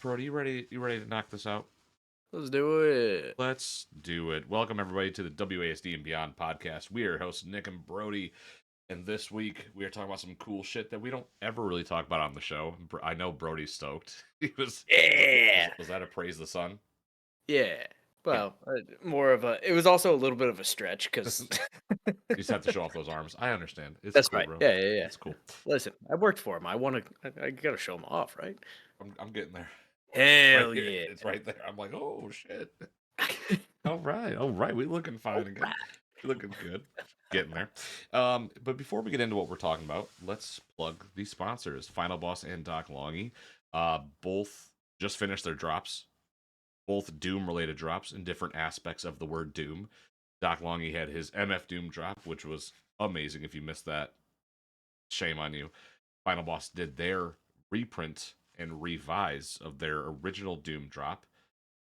Brody, you ready? You ready to knock this out? Let's do it. Let's do it. Welcome everybody to the WASD and Beyond podcast. We are hosts Nick and Brody, and this week we are talking about some cool shit that we don't ever really talk about on the show. I know Brody's stoked. He was. Yeah. Was that a praise the sun? Yeah. Yeah. Well, more of a. It was also a little bit of a stretch because. You just have to show off those arms. I understand. It's That's cool, right. bro. Yeah, yeah, yeah. It's cool. Listen, I worked for him. I want to. I gotta show him off, right? I'm getting there. Right Hell here. yeah. It's right there. I'm like, oh shit. All right, all right. We looking fine again. We looking good. Getting there. But before we get into what we're talking about, let's plug the sponsors, Final Boss and Doc Longy. Both just finished their drops, both Doom related drops in different aspects of the word Doom. Doc Longy had his MF Doom drop, which was amazing. If you missed that, shame on you. Final Boss did their reprint and revise of their original Doom drop,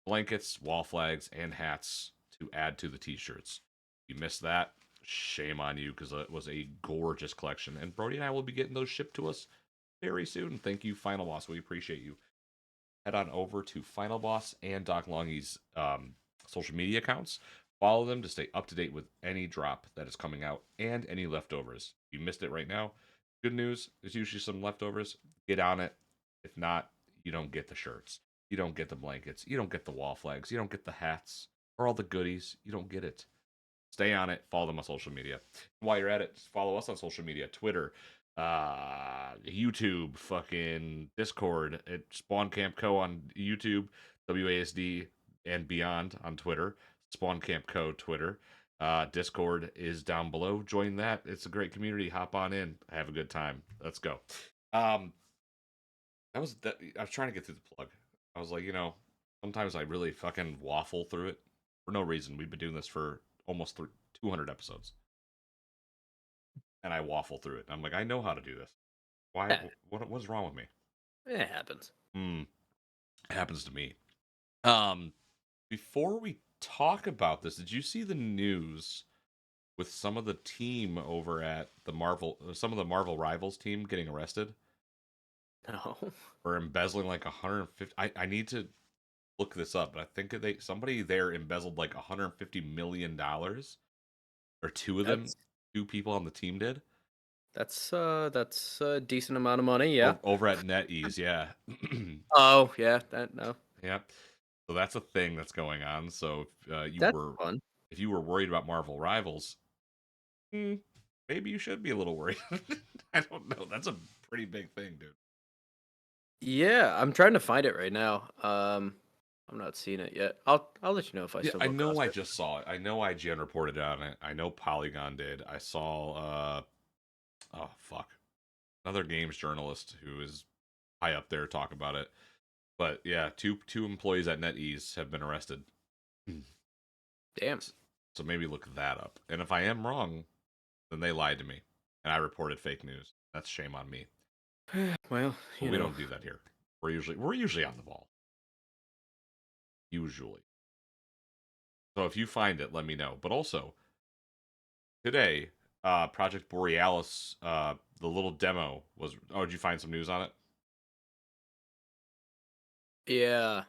blankets, wall flags, and hats to add to the t-shirts. If you missed that, shame on you because it was a gorgeous collection. And Brody and I will be getting those shipped to us very soon. Thank you, Final Boss. We appreciate you. Head on over to Final Boss and Doc Longy's social media accounts. Follow them to stay up to date with any drop that is coming out and any leftovers. If you missed it right now, good news. There's usually some leftovers. Get on it. If not, you don't get the shirts. You don't get the blankets. You don't get the wall flags. You don't get the hats or all the goodies. You don't get it. Stay on it. Follow them on social media. While you're at it, follow us on social media: Twitter, YouTube, fucking Discord at Spawn Camp Co on YouTube, WASD and Beyond on Twitter, Spawn Camp Co Twitter. Discord is down below. Join that. It's a great community. Hop on in. Have a good time. Let's go. Um, I was trying to get through the plug. I was like, sometimes I really fucking waffle through it for no reason. We've been doing this for almost 200 episodes, and I waffle through it. I'm like, I know how to do this. Why? Yeah, What's wrong with me? it happens. It happens to me. Um, Before we talk about this, did you see the news with some of the team over at some of the Marvel Rivals team getting arrested No. for embezzling like 150? I need to look this up, but I think somebody there embezzled like 150 million dollars, or two of them, That's two people on the team did. that's a decent amount of money. Yeah. Over at NetEase, yeah. Oh yeah. That no. Yeah. So that's a thing that's going on. So That's fun. if you were worried about Marvel Rivals, hmm, maybe you should be a little worried. I don't know. That's a pretty big thing, dude. Yeah, I'm trying to find it right now. I'm not seeing it yet. I'll let you know if I Yeah, I stumble know across I it. just saw it. I know IGN reported on it. I know Polygon did. I saw oh fuck. Another games journalist who is high up there talk about it. But yeah, two employees at NetEase have been arrested. Hmm. Damn. So maybe look that up. And if I am wrong, then they lied to me and I reported fake news. That's shame on me. Well, But we don't do that here. We're usually on the ball. Usually. So if you find it, let me know. But also, today, Project Borealis, the little demo was. Oh, did you find some news on it? Yeah.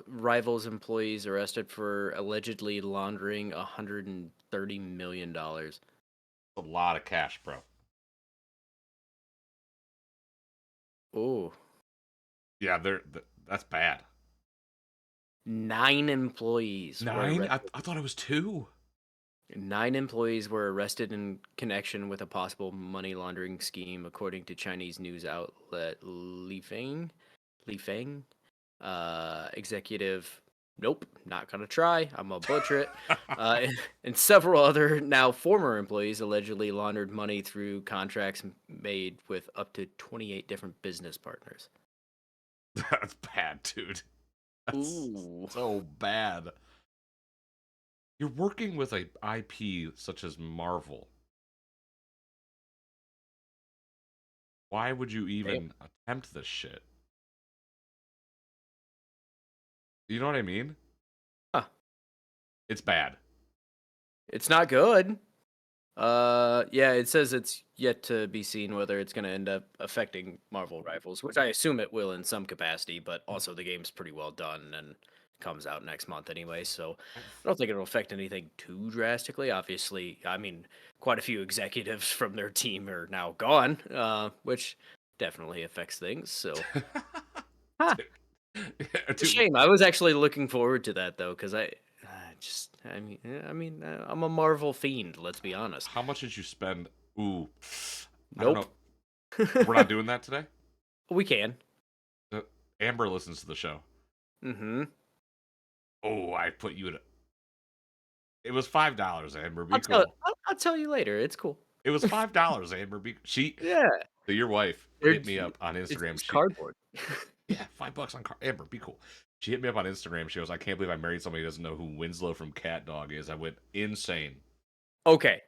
Rivals employees arrested for allegedly laundering $130 million. A lot of cash, bro. Oh, Yeah, that's bad. 9 employees were 9? I, arrested. I thought it was 2. 9 employees were arrested in connection with a possible money laundering scheme, according to Chinese news outlet Li Feng, executive. Nope, not gonna try. I'm gonna butcher it. And several other now former employees allegedly laundered money through contracts made with up to 28 different business partners. That's bad, dude. That's Ooh. so bad. You're working with a IP such as Marvel. Why would you Damn. even attempt this shit? You know what I mean? Huh. It's bad. It's not good. Yeah, it says it's yet to be seen whether it's going to end up affecting Marvel Rivals, which I assume it will in some capacity, but also the game's pretty well done and comes out next month anyway, so I don't think it'll affect anything too drastically. Obviously, I mean, quite a few executives from their team are now gone, which definitely affects things, so huh, Yeah, a dude, shame. I was actually looking forward to that though, because I'm a Marvel fiend. Let's be honest. how much did you spend? Ooh, I don't Nope. know. We're not doing that today. We can. Uh, Amber listens to the show. Mm-hmm. Oh, I put you in. It was $5, Amber. Be I'll tell cool. I'll tell you later. It's cool. It was $5, Amber. Yeah, So your wife hit me up on Instagram. it's cardboard. Yeah, $5 on car. Amber, be cool. She hit me up on Instagram. She goes, I can't believe I married somebody who doesn't know who Winslow from Cat Dog is. I went insane. Okay,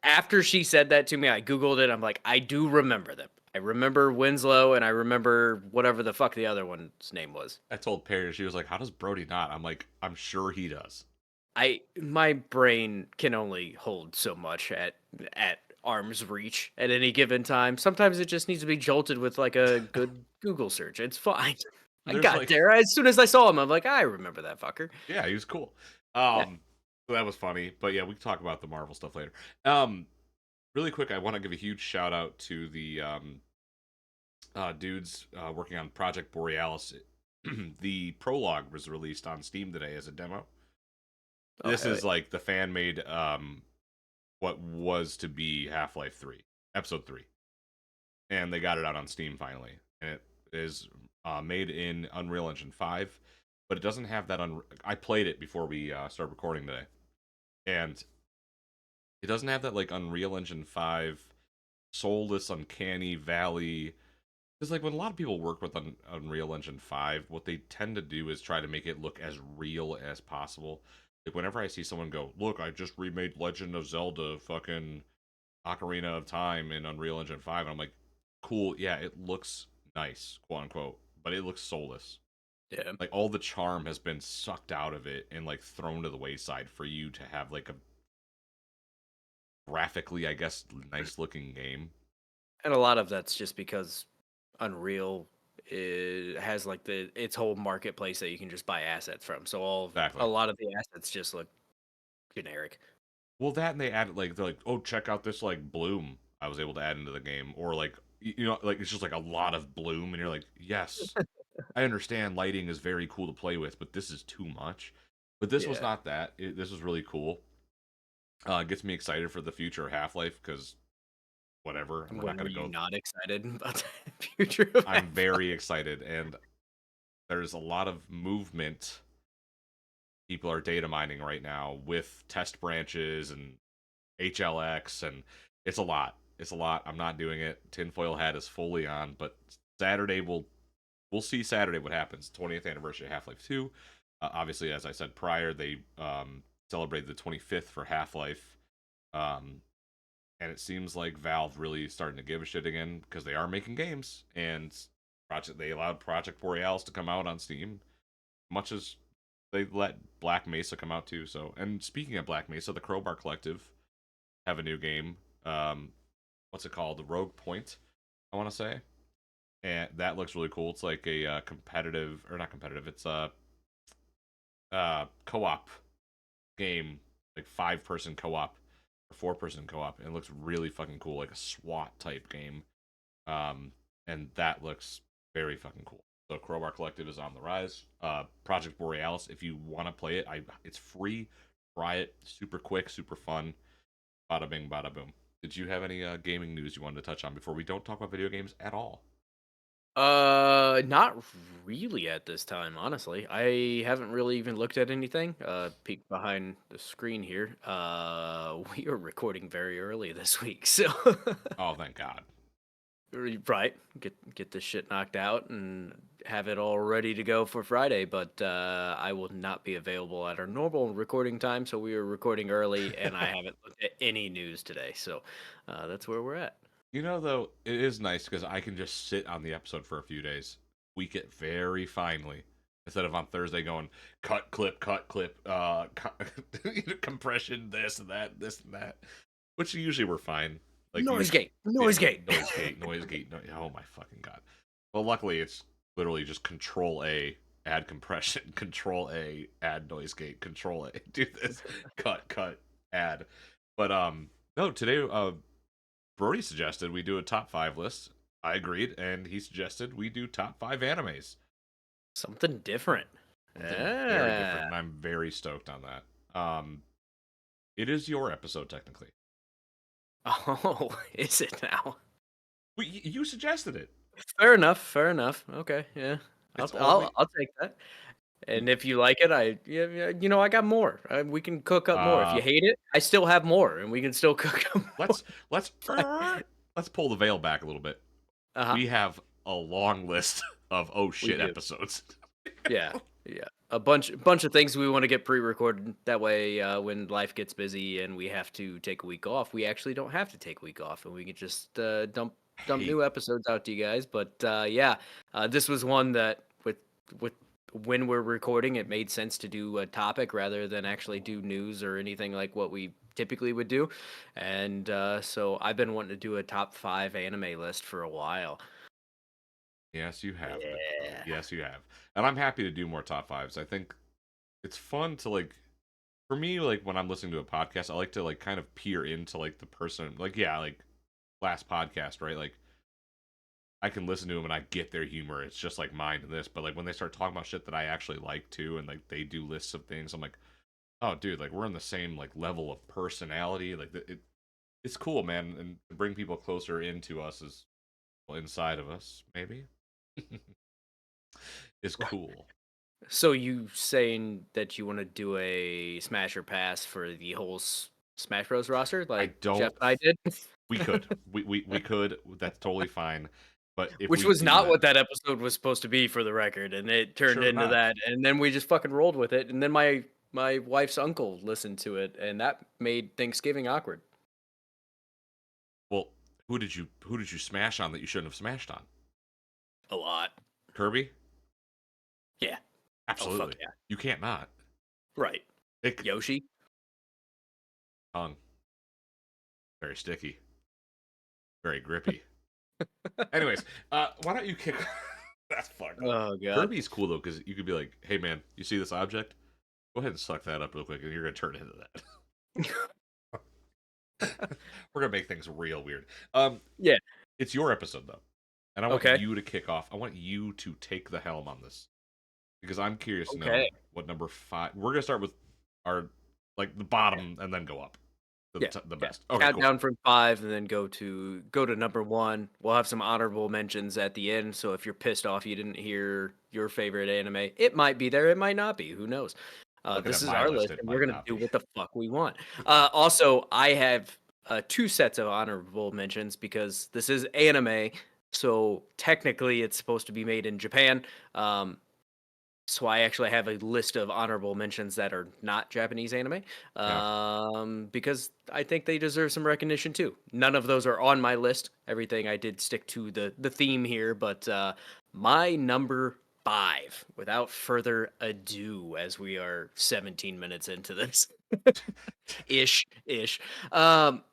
after she said that to me, I googled it. I'm like, I do remember them. I remember Winslow, and I remember whatever the fuck the other one's name was. I told Perry, she was like, how does Brody not? I'm like, I'm sure he does. My brain can only hold so much at arm's reach at any given time. Sometimes it just needs to be jolted with like a good Google search. It's fine. I There's got like, there as soon as I saw him. I'm like, I remember that fucker. yeah, he was cool. Yeah. So that was funny. But yeah, we can talk about the Marvel stuff later. Um, Really quick, I want to give a huge shout out to the dudes working on Project Borealis. The prologue was released on Steam today as a demo. Oh This hell is like the fan made what was to be Half-Life 3, episode 3. And they got it out on Steam finally. And it is made in Unreal Engine 5, but it doesn't have that I played it before we started recording today. And it doesn't have that like Unreal Engine 5 soulless uncanny valley. Because like when a lot of people work with Unreal Engine 5, what they tend to do is try to make it look as real as possible. Like whenever I see someone go, "Look, I just remade Legend of Zelda fucking Ocarina of Time in Unreal Engine 5." And I'm like, "Cool, yeah, it looks nice, quote unquote, but it looks soulless." yeah. Like all the charm has been sucked out of it and like thrown to the wayside for you to have like a graphically, I guess, nice looking game. And a lot of that's just because Unreal has like its whole marketplace that you can just buy assets from. So a Exactly. lot of the assets just look generic. Well, that and they added like they're like, oh, check out this like bloom I was able to add into the game, or like you know, like it's just like a lot of bloom, and you're like, yes, I understand lighting is very cool to play with, but this is too much. But this was Yeah. not that. This was really cool. Gets me excited for the future of Half Life because whatever, And we're not when were gonna you go. not excited about the future of I'm Half-Life? very excited, and there's a lot of movement. People are data mining right now with test branches and HLX, and it's a lot. It's a lot. I'm not doing it. Tinfoil hat is fully on, but Saturday we'll see Saturday what happens. 20th anniversary of Half-Life 2. Obviously, as I said prior, they celebrated the 25th for Half-Life, um, and it seems like Valve really starting to give a shit again because they are making games, and they allowed Project Borealis to come out on Steam, much as they let Black Mesa come out too. So, and speaking of Black Mesa, the Crowbar Collective have a new game. What's it called? The Rogue Point, I want to say, and that looks really cool. It's like a competitive or not competitive. It's a co-op game, like 5-person co-op or 4-person co-op, and it looks really fucking cool, like a SWAT type game. And that looks very fucking cool. So Crowbar Collective is on the rise. Project Borealis, if you want to play it, it's free. Try it. Super quick, super fun. Bada bing, bada boom. Did you have any gaming news you wanted to touch on before we don't talk about video games at all? Not really at this time, honestly. I haven't really even looked at anything. Peek behind the screen here. We are recording very early this week, so Oh, thank God. right, get this shit knocked out and have it all ready to go for Friday. But I will not be available at our normal recording time, so we are recording early, and I haven't looked at any news today. So that's where we're at. You know, though, it is nice because I can just sit on the episode for a few days, tweak it very finely, instead of on Thursday going cut, clip, compression, this and that, this and that. which usually we're fine. Like Noise usually, gate, noise gate. noise gate, noise gate. No, oh my fucking god. Well, luckily it's literally just Control A, add compression, Control A, add noise gate, Control A, do this, cut, add. But no, today Brody suggested we do a top 5 list. I agreed, and he suggested we do top 5 animes. Something different. Something very Yeah. different, and I'm very stoked on that. It is your episode technically. Oh, is it now? You suggested it. Fair enough. Fair enough. Okay. Yeah. I'll It's I'll only I'll take that. And if you like it, I got more. We can cook up more. If uh you hate it, I still have more, and we can still cook up more. let's let's let's pull the veil back a little bit. Uh huh. We have a long list of oh We shit do. episodes. Yeah. Yeah. A bunch of things we want to get pre-recorded. That way, when life gets busy and we have to take a week off, we actually don't have to take a week off, and we can just dump Hey, new episodes out to you guys. But yeah, this was one that with when we're recording, it made sense to do a topic rather than actually do news or anything like what we typically would do. And so I've been wanting to do a top 5 anime list for a while. yes, you have been, Brody. Yeah. Yes, you have. And I'm happy to do more top fives. I think it's fun to like for me, like when I'm listening to a podcast, I like to like kind of peer into like the person. Like, yeah, like last podcast, right? Like I can listen to them and I get their humor. It's just like mine and this. But like when they start talking about shit that I actually like too, and like they do lists of things, I'm like, oh, dude, like we're on the same like level of personality. Like it's cool, man, and to bring people closer into us as well, inside of us, maybe is cool. So you saying that you want to do a smash or pass for the whole Smash Bros roster, I like Jeff don't. and I did, We could. We could. That's totally fine. But if which we was do not that, what that episode was supposed to be for the record, and it turned sure into not. that, and then we just fucking rolled with it, and then my wife's uncle listened to it, and that made Thanksgiving awkward Well, who did you smash on that you shouldn't have smashed on? a lot. Kirby? Yeah. Oh fuck Absolutely. yeah. You can't not. Right. It Yoshi. tongue very sticky, very grippy. Anyways, why don't you kick? That's fucked up. Oh god. Kirby's cool though because you could be like, "Hey man, you see this object? Go ahead and suck that up real quick, and you're gonna turn into that." We're gonna make things real weird. Yeah. It's your episode though, and I want Okay. you to kick off. I want you to take the helm on this because I'm curious to know Okay. what number 5. We're gonna start with our like the bottom and then go up to Yeah, the yeah. best. Okay, Count cool. down from 5 and then go to number 1. We'll have some honorable mentions at the end, so if you're pissed off you didn't hear your favorite anime, it might be there, it might not be, who knows? Looking This at is my our list, list, it and we're might gonna not do be. what the fuck we want. Also, I have 2 sets of honorable mentions because this is anime, so technically it's supposed to be made in Japan. So I actually have a list of honorable mentions that are not Japanese anime, Yeah. because I think they deserve some recognition too. None of those are on my list. Everything I did stick to the theme here, but my number 5, without further ado, as we are 17 minutes into this, ish.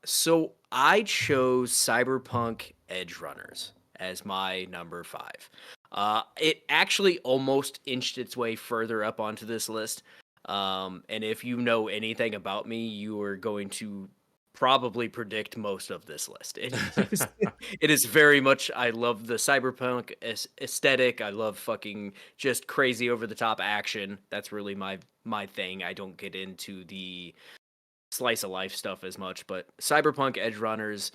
So I chose Cyberpunk Edge Runners as my number 5. It actually almost inched its way further up onto this list. And if you know anything about me, you are going to probably predict most of this list. It is very much. I love the cyberpunk aesthetic. I love fucking just crazy over the top action. That's really my thing. I don't get into the slice of life stuff as much, but Cyberpunk Edge Runners,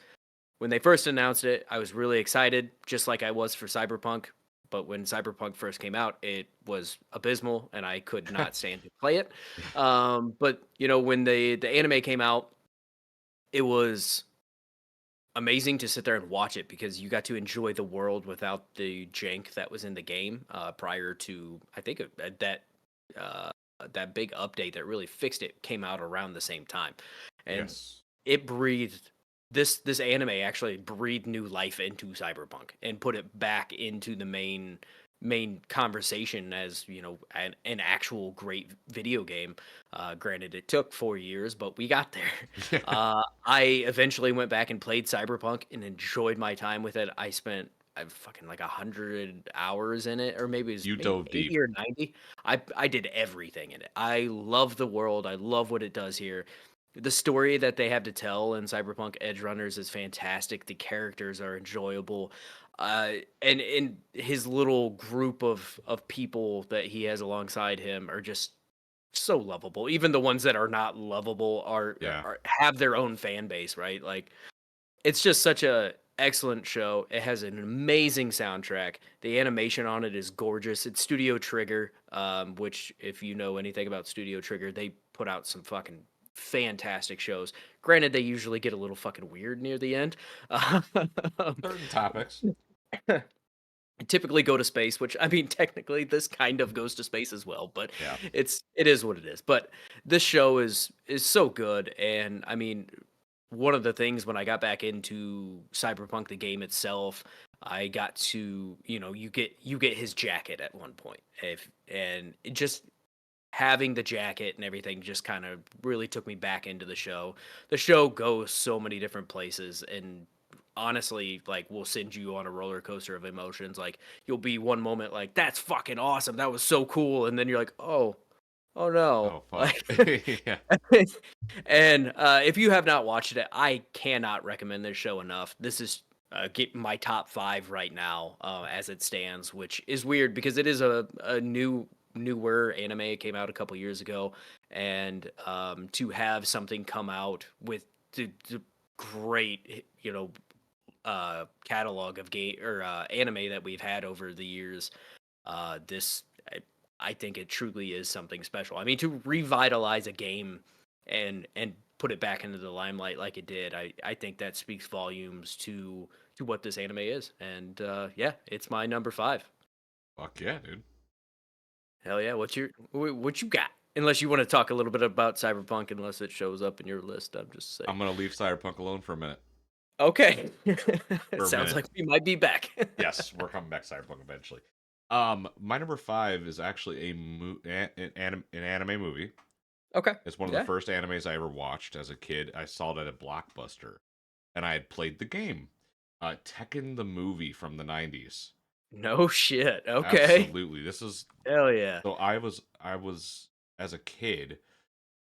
when they first announced it, I was really excited, just like I was for Cyberpunk. But when Cyberpunk first came out, it was abysmal, and I could not stand to play it. But when the anime came out, it was amazing to sit there and watch it because you got to enjoy the world without the jank that was in the game prior to, I think, uh, that big update that really fixed it came out around the same time, and Yes. it breathed this anime actually breathed new life into cyberpunk and put it back into the main main conversation as an actual great video game. Granted, it took 4 years, but we got there. I eventually went back and played Cyberpunk and enjoyed my time with it. I spent fucking like 100 hours in it, or maybe it was You maybe dove deep. 80 or 90. I did everything in it. I love the world. I love what it does here. The story that they have to tell in Cyberpunk Edge Runners is fantastic. The characters are enjoyable, and his little group of people that he has alongside him are just so lovable. Even the ones that are not lovable Yeah. are have their own fan base, right? Like it's just such a excellent show. It has an amazing soundtrack. The animation on it is gorgeous. It's Studio Trigger, which if you know anything about Studio Trigger, they put out some fucking fantastic shows. Granted, they usually get a little fucking weird near the end. Certain topics. Typically go to space, which I mean technically this kind of goes to space as well, but Yeah. it is what it is. But this show is so good, and I mean one of the things when I got back into Cyberpunk the game itself, I got to, you get his jacket at one point. If and it just having the jacket and everything just kind of really took me back into the show. The show goes so many different places, and honestly, like will send you on a roller coaster of emotions. Like you'll be one moment like that's fucking awesome, that was so cool, and then you're like, oh no, Oh fuck. like. Yeah. And if you have not watched it, I cannot recommend this show enough. This is get my top five right now as it stands, which is weird because it is a newer anime. It came out a couple years ago, and to have something come out with the great catalog of game or anime that we've had over the years, this I think it truly is something special. I mean, to revitalize a game and put it back into the limelight like it did, I think that speaks volumes to what this anime is. And yeah, it's my number five. Fuck yeah, dude. Hell yeah, what you got? Unless you want to talk a little bit about Cyberpunk, unless it shows up in your list, I'm just saying. I'm gonna leave Cyberpunk alone for a minute. Okay, it For a sounds minute. like we might be back. Yes, we're coming back to Cyberpunk eventually. My number five is actually an anime movie. Okay, It's one of the yeah, first animes I ever watched as a kid. I saw it at a Blockbuster, and I had played the game. Tekken the movie from the '90s. no shit. Okay, Absolutely, this is hell yeah. so. I was as a kid.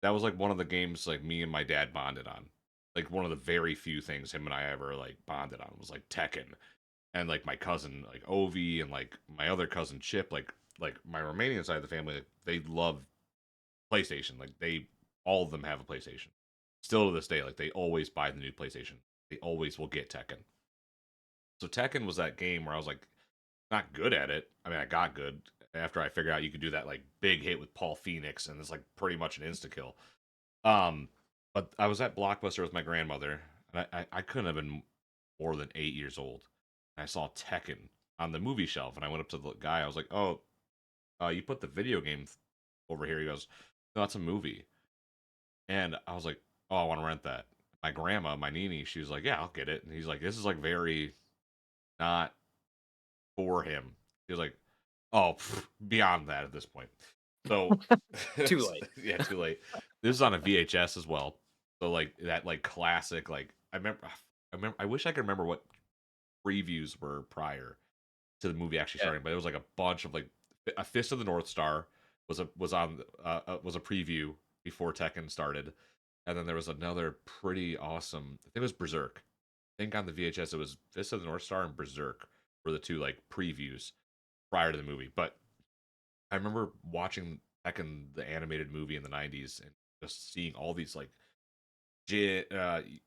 That was like one of the games like me and my dad bonded on. Like one of the very few things him and I ever like bonded on was like Tekken, and like my cousin like Ovi and like my other cousin Chip, like my Romanian side of the family, like, they love PlayStation. Like they all of them have a PlayStation. Still to this day, like they always buy the new PlayStation. They always will get Tekken. So Tekken was that game where I was like not good at it. I mean, I got good after I figured out you could do that like big hit with Paul Phoenix, and it's like pretty much an insta kill. Um, but I was at Blockbuster with my grandmother, and I couldn't have been more than 8 years old. And I saw Tekken on the movie shelf, and I went up to the guy. I was like, "Oh, you put the video game over here?" He goes, "No, that's a movie." And I was like, "Oh, I want to rent that." My grandma, my nini, she was like, "Yeah, I'll get it." And he's like, "This is like very not for him." He was like, "Oh, beyond that at this point." So, Too late. yeah, too late. This is on a VHS as well. So like that like classic like I wish I could remember what previews were prior to the movie actually Yeah. starting, but it was like a bunch of like a Fist of the North Star was a preview before Tekken started, and then there was another pretty awesome. I think it was Berserk. I think on the VHS it was Fist of the North Star and Berserk were the two like previews prior to the movie. But I remember watching Tekken the animated movie in the '90s and just seeing all these like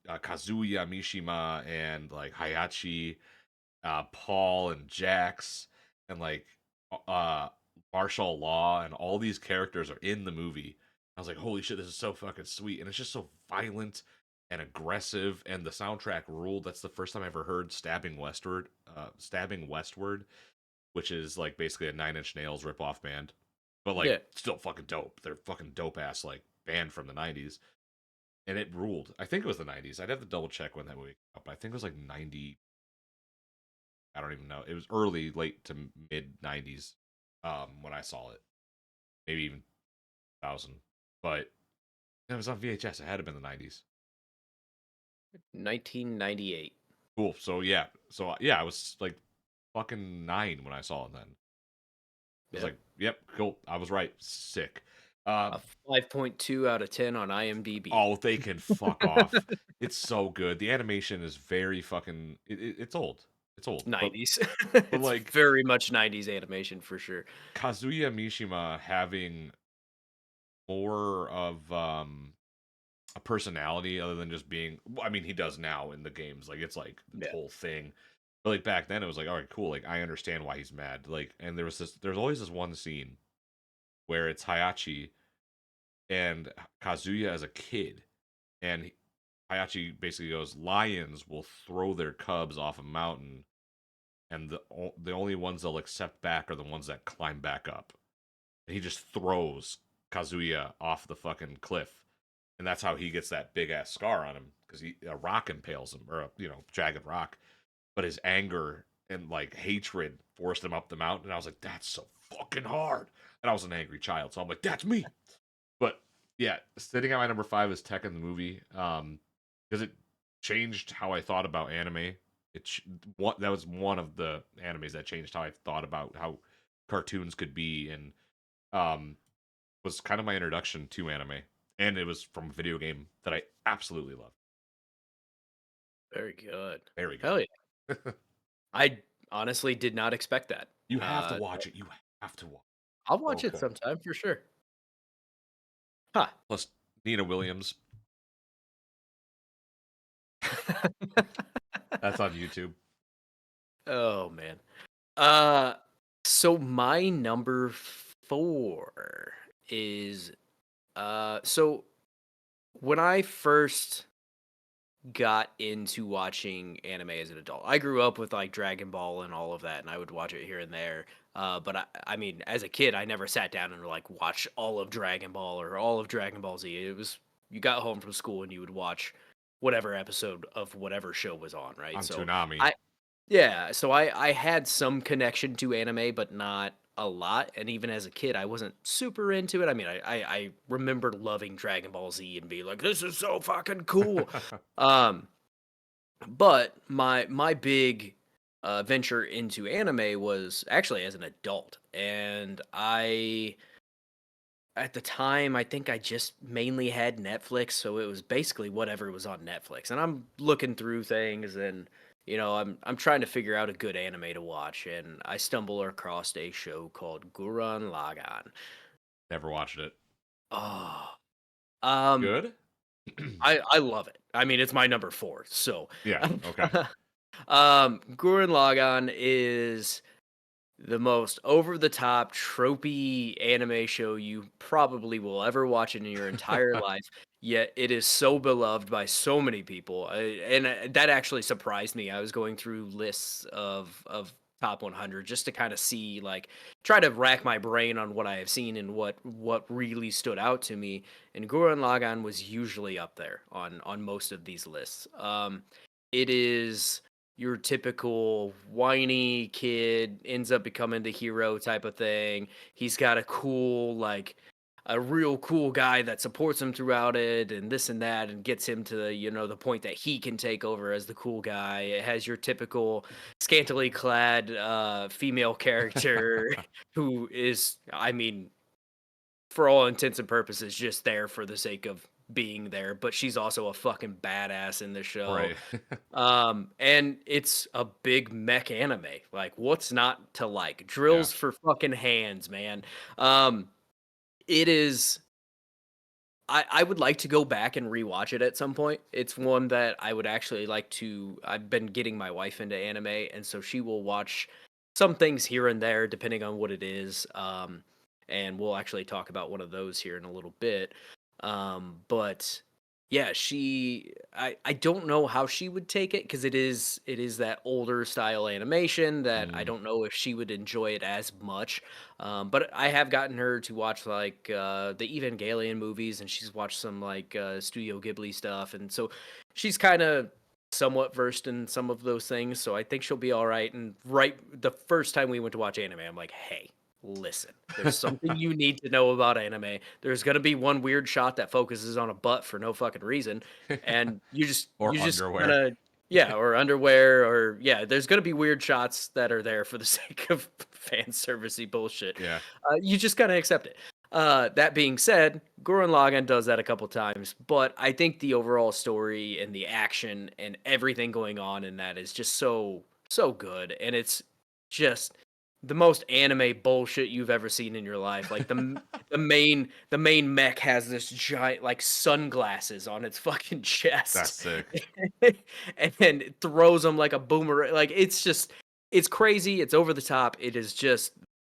Kazuya Mishima and like Hayachi, Paul and Jax, and like uh, Martial Law, and all these characters are in the movie. I was like, holy shit, this is so fucking sweet, and it's just so violent and aggressive, and the soundtrack ruled. That's the first time I ever heard Stabbing Westward, which is like basically a Nine Inch Nails ripoff band, but like Yeah. still fucking dope. They're fucking dope ass like band from the '90s, and it ruled. I think it was the '90s. I'd have to double check when that movie came out, but I think it was like '90. I don't even know. It was early, late to mid '90s when I saw it, maybe even 2000. But it was on VHS. It had to have been the '90s. 1998. Cool. So yeah, I was like fucking 9 when I saw it. Then I was Yep. like, yep, cool. I was right. Sick. A Um, 5.2 out of 10 on IMDb. oh, they can fuck off. It's so good. The animation is very fucking. It's old. It's old. But 90s. but It's like very much 90s animation for sure. Kazuya Mishima having more of a personality other than just being. I mean, he does now in the games. Like it's like this Yeah. whole thing. But like back then, it was like, all right, cool. Like I understand why he's mad. Like, and there's always this one scene where it's Hayachi and Kazuya as a kid, and Hayachi basically goes, "Lions will throw their cubs off a mountain, and the only ones they'll accept back are the ones that climb back up." And he just throws Kazuya off the fucking cliff, and that's how he gets that big ass scar on him because a rock impales him, or a jagged rock. But his anger and like hatred forced him up the mountain. And I was like, that's so fucking hard. And I was an angry child, so I'm like, that's me. But yeah, sitting at my number 5 is Tekken the movie, because it changed how I thought about anime. That was one of the animes that changed how I thought about how cartoons could be, and um, was kind of my introduction to anime. And it was from a video game that I absolutely love. Very good. Very Hell good. yeah. I honestly did not expect that. You have to watch it. You have to watch. I'll So watch it good. sometime for sure. Huh. Plus Nina Williams. That's on YouTube. Oh man. Uh so my number 4 is so when I first got into watching anime as an adult. I grew up with like Dragon Ball and all of that, and I would watch it here and there. But I mean, as a kid, I never sat down and like watch all of Dragon Ball or all of Dragon Ball Z. It was you got home from school and you would watch whatever episode of whatever show was on, right? On So Toonami. I yeah, so I had some connection to anime, but not a lot. And even as a kid, I wasn't super into it. I mean, I remember loving Dragon Ball Z and being like, "This is so fucking cool." Um, but my big venture into anime was actually as an adult, and I at the time I think I just mainly had Netflix, so it was basically whatever was on Netflix. And I'm looking through things, and I'm trying to figure out a good anime to watch, and I stumble across a show called Gurren Lagann. Never watched it. Oh, um, Good? I love it. I mean, it's my number 4, so. Yeah, okay. Gurren Lagann is the most over the top, tropey anime show you probably will ever watch in your entire life. Yet it is so beloved by so many people, that actually surprised me. I was going through lists of top 100 just to kind of see, like, try to rack my brain on what I have seen and what really stood out to me. And Gurren Lagann was usually up there on most of these lists. It is your typical whiny kid ends up becoming the hero type of thing. He's got a real cool guy that supports him throughout it and this and that and gets him to the point that he can take over as the cool guy. It has your typical scantily clad female character who is, I mean, for all intents and purposes, just there for the sake of being there, but she's also a fucking badass in the show. Right. And it's a big mech anime. Like, what's not to like? Yeah. Drills for fucking hands, man. Um, it is. I would like to go back and rewatch it at some point. It's one that I would actually like to. I've been getting my wife into anime, and so she will watch some things here and there, depending on what it is. And we'll actually talk about one of those here in a little bit. But yeah, I don't know how she would take it because it is that older style animation that I Mm. don't know if she would enjoy it as much. But I have gotten her to watch like the Evangelion movies, and she's watched some like Studio Ghibli stuff, and so she's kind of somewhat versed in some of those things, so I think she'll be all right. And right the first time we went to watch anime, I'm like, "Hey, listen, there's something you need to know about anime. There's gonna be one weird shot that focuses on a butt for no fucking reason, and Or you just underwear. kinda yeah, or underwear, or yeah, there's gonna be weird shots that are there for the sake of fan servicey bullshit. Yeah. You just gotta accept it. That being said, Gurren Lagann does that a couple times, but I think the overall story and the action and everything going on in that is just so good, and it's just the most anime bullshit you've ever seen in your life. Like the main mech has this giant like sunglasses on its fucking That's chest, sick. and then it throws them like a boomerang. Like it's crazy. It's over the top. It is just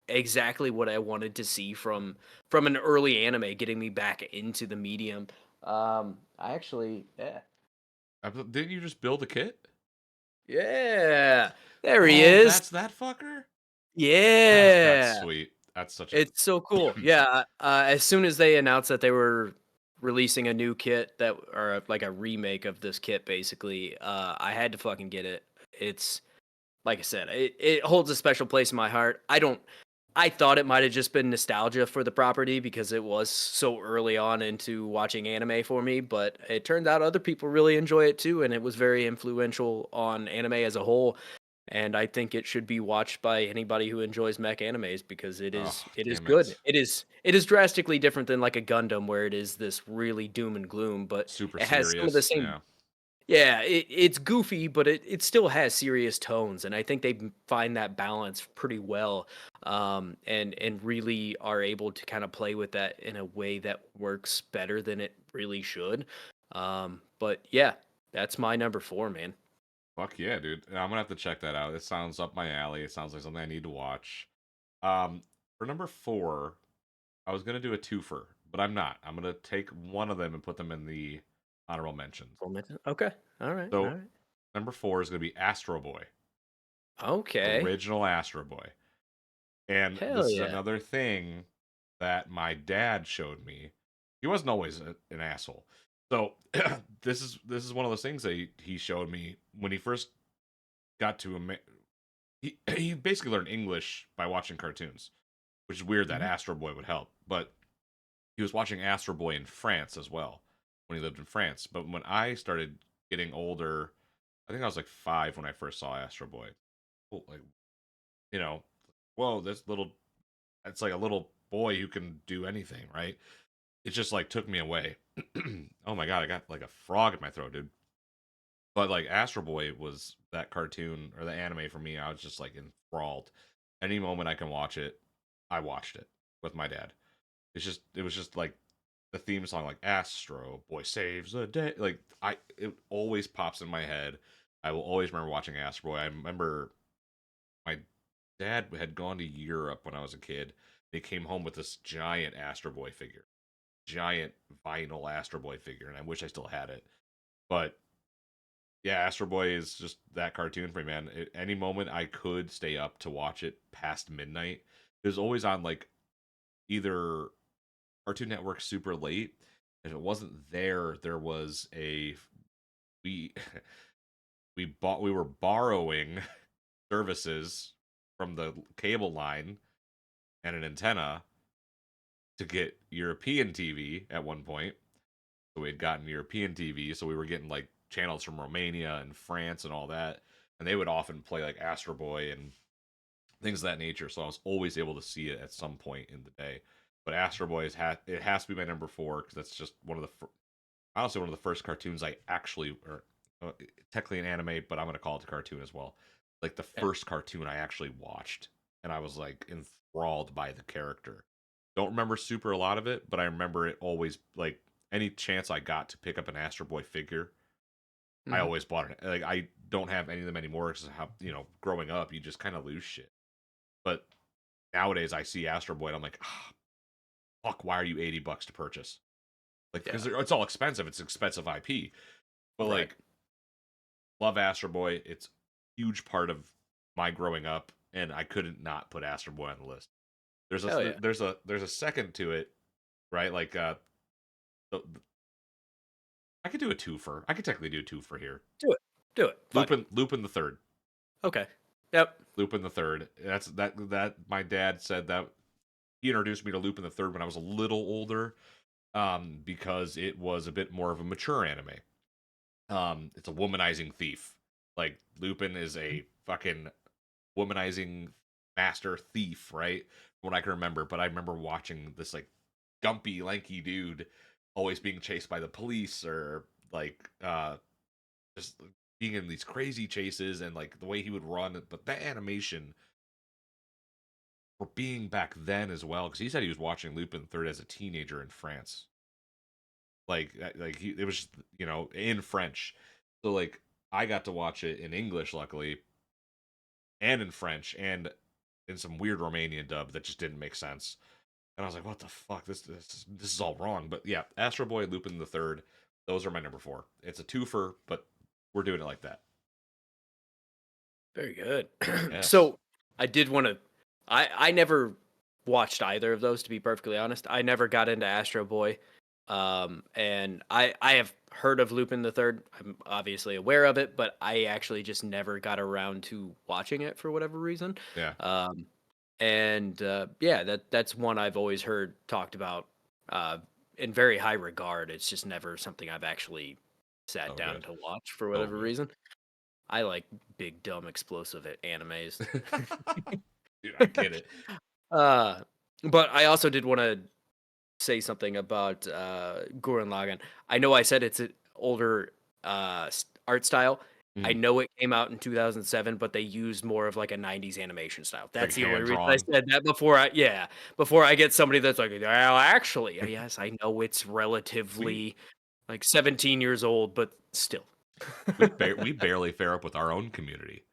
exactly what I wanted to see from an early anime, getting me back into the medium. I actually, yeah, Didn't you just build a kit? yeah, there he Oh, is. that's that fucker? That's Yeah, sweet. That's such a it's so cool. Yeah, as soon as they announced that they were releasing a new kit that or like a remake of this kit, basically, I had to fucking get it. It's like I said, it holds a special place in my heart. I thought it might have just been nostalgia for the property because it was so early on into watching anime for me, but it turned out other people really enjoy it too, and it was very influential on anime as a whole. And I think it should be watched by anybody who enjoys mech animes because oh, it is damn good. it. It is drastically different than like a Gundam where it is this really doom and gloom, but Super it has some of the serious. same Yeah. yeah, it's goofy, but it still has serious tones, and I think they find that balance pretty well, and really are able to kind of play with that in a way that works better than it really should. But yeah, that's my number four, man. Fuck yeah, dude. I'm gonna have to check that out. It sounds up my alley. It sounds like something I need to watch. For number four, I was gonna do a twofer, but I'm not. I'm gonna take one of them and put them in the honorable mentions. Okay, all right, all So right, number four is gonna be Astro Boy, okay, original Astro Boy, and hell this is yeah. another thing that my dad showed me. He wasn't always an asshole. So this is one of those things that he showed me when he first got to he basically learned English by watching cartoons, which is weird that Mhm. Astro Boy would help. But he was watching Astro Boy in France as well when he lived in France. But when I started getting older, I think I was like 5 when I first saw Astro Boy. Oh, like you know, whoa, this little it's like a little boy who can do anything, right? It just like took me away. Oh my god, I got like a frog in my throat, dude. But like Astro Boy was that cartoon or the anime for me. I was just like enthralled. Any moment I can watch it, I watched it with my dad. It was just like the theme song, like Astro Boy saves the day. Like it always pops in my head. I will always remember watching Astro Boy. I remember my dad had gone to Europe when I was a kid. He came home with this giant Astro Boy figure, giant vinyl Astro Boy figure, and I wish I still had it. But yeah, Astro Boy is just that cartoon for me, man. Any moment I could stay up to watch it past midnight. It was always on like either Cartoon Network super late. If it wasn't there, there was a we we were borrowing services from the cable line and an antenna to get European TV at one point. So we had gotten European TV, so we were getting like channels from Romania and France and all that, and they would often play like Astro Boy and things of that nature. So I was always able to see it at some point in the day. But Astro Boy it has to be my number four because that's just one of the honestly one of the first cartoons I actually or technically an anime, but I'm gonna call it a cartoon as well. Like the Yeah. first cartoon I actually watched, and I was like enthralled by the character. Don't remember super a lot of it, but I remember it always like any chance I got to pick up an Astro Boy figure, I Mhm. always bought it. Like I don't have any of them anymore because how growing up you just kind of lose shit. But nowadays I see Astro Boy and I'm like, ah, fuck, why are you $80 to purchase? Like Yeah. because it's all expensive. It's expensive IP. But Right. like love Astro Boy. It's a huge part of my growing up, and I couldn't not put Astro Boy on the list. Hell yeah. There's a second to it, right? Like the, I could do a twofer. I could technically do a twofer here. Do it. Do it. Fuck it. Lupin the Third. Okay. Yep. Lupin the Third. That my dad said that he introduced me to Lupin the Third when I was a little older, because it was a bit more of a mature anime. It's a womanizing thief. Like Lupin is a fucking womanizing master thief, right? From what I can remember, but I remember watching this like gumpy, lanky dude always being chased by the police, or like just being in these crazy chases, and like the way he would run. But that animation for being back then as well, because he said he was watching Lupin Third as a teenager in France. It was just, in French. So like I got to watch it in English, luckily, and in French, and in some weird Romanian dub that just didn't make sense. And I was like, "What the fuck? This is all wrong." But yeah, Astro Boy, Lupin the Third, those are my number four. It's a twofer, but we're doing it like that. Very good. Yes. So I did want to. I never watched either of those, to be perfectly honest. I never got into Astro Boy, and I have heard of Lupin the Third. I'm obviously aware of it, but I actually just never got around to watching it for whatever reason. Yeah. And yeah, that's one I've always heard talked about uh, in very high regard. It's just never something I've actually sat So down good. to watch for So whatever reason. I like big, dumb, explosive animes. good. Dude, I get it. Uh, but I also did want to say something about Gurren Lagann. I know I said it's an older art style. I Mm. know it came out in 2007, but they used more of like a 90s animation style. Like That's the only hand reason I drawn. said that before I get somebody that's like, well, actually, yes, I know it's We relatively like 17 years old, but still. we barely fare up with our own community.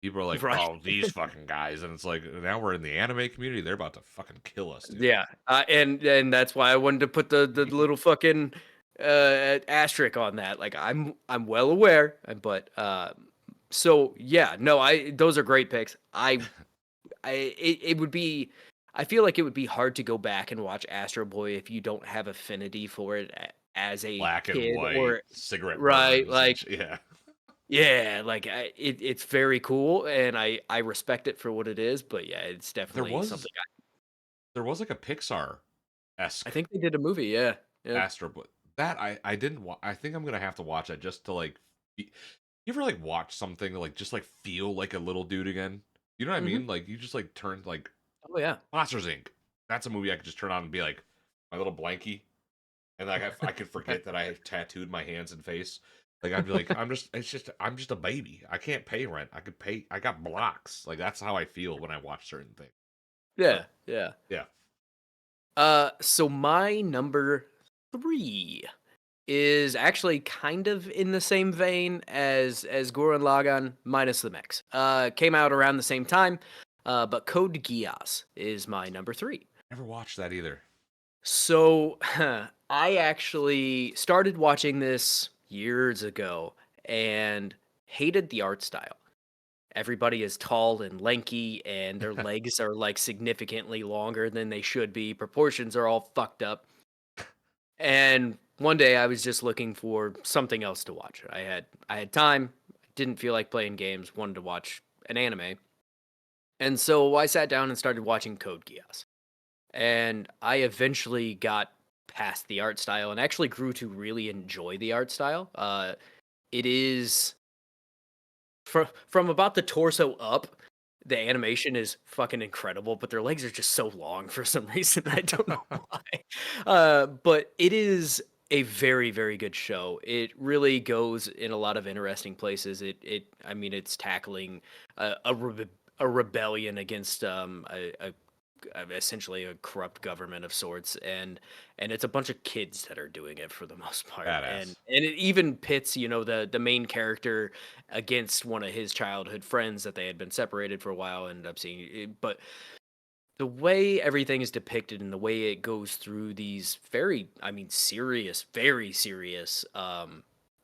People are like, Right. "Oh, these fucking guys," and it's like now we're in the anime community. They're about to fucking kill us, dude. Yeah, and that's why I wanted to put the little fucking asterisk on that. Like I'm well aware, but so yeah, no, I those are great picks. It would be, I feel like it would be hard to go back and watch Astro Boy if you don't have affinity for it as a Black and kid white, or cigarette right, burns, and like yeah. yeah, like it's very cool and I respect it for what it is, but yeah, it's There definitely was something there was like a Pixar I esque think they did a movie. Yeah, yeah. Astro Boy. That I didn't. I think I'm gonna have to watch that just to like. You ever like watch something like just like feel like a little dude again? You know what I Hmm. mean? Like you just like turn like Oh yeah. Monsters Inc. That's a movie I could just turn on and be like my little blankie, and like I could forget that I have tattooed my hands and face. Like I'd be like, I'm just a baby. I can't pay rent. I could pay. I got blocks. Like that's how I feel when I watch certain things. But Yeah, yeah. yeah, So my number three is actually kind of in the same vein as Gurren Lagann minus the mix. Came out around the same time, but Code Geass is my number three. never watched that either. So I actually started watching this years ago and hated the art style. Everybody is tall and lanky, and their legs are like significantly longer than they should be. Proportions are all fucked up. And one day I was just looking for something else to watch. I had time, didn't feel like playing games, wanted to watch an anime. And so I sat down and started watching Code Geass. And I eventually got past the art style and actually grew to really enjoy the art style. It is from about the torso up, the animation is fucking incredible, but their legs are just so long for some reason. I don't know why. But it is a very, very good show. It really goes in a lot of interesting places. I mean, it's tackling a rebellion against essentially a corrupt government of sorts, and it's a bunch of kids that are doing it for the most part, and Badass. it even pits the main character against one of his childhood friends that they had been separated for a while and end up seeing but the way everything is depicted and the way it goes through these serious, very serious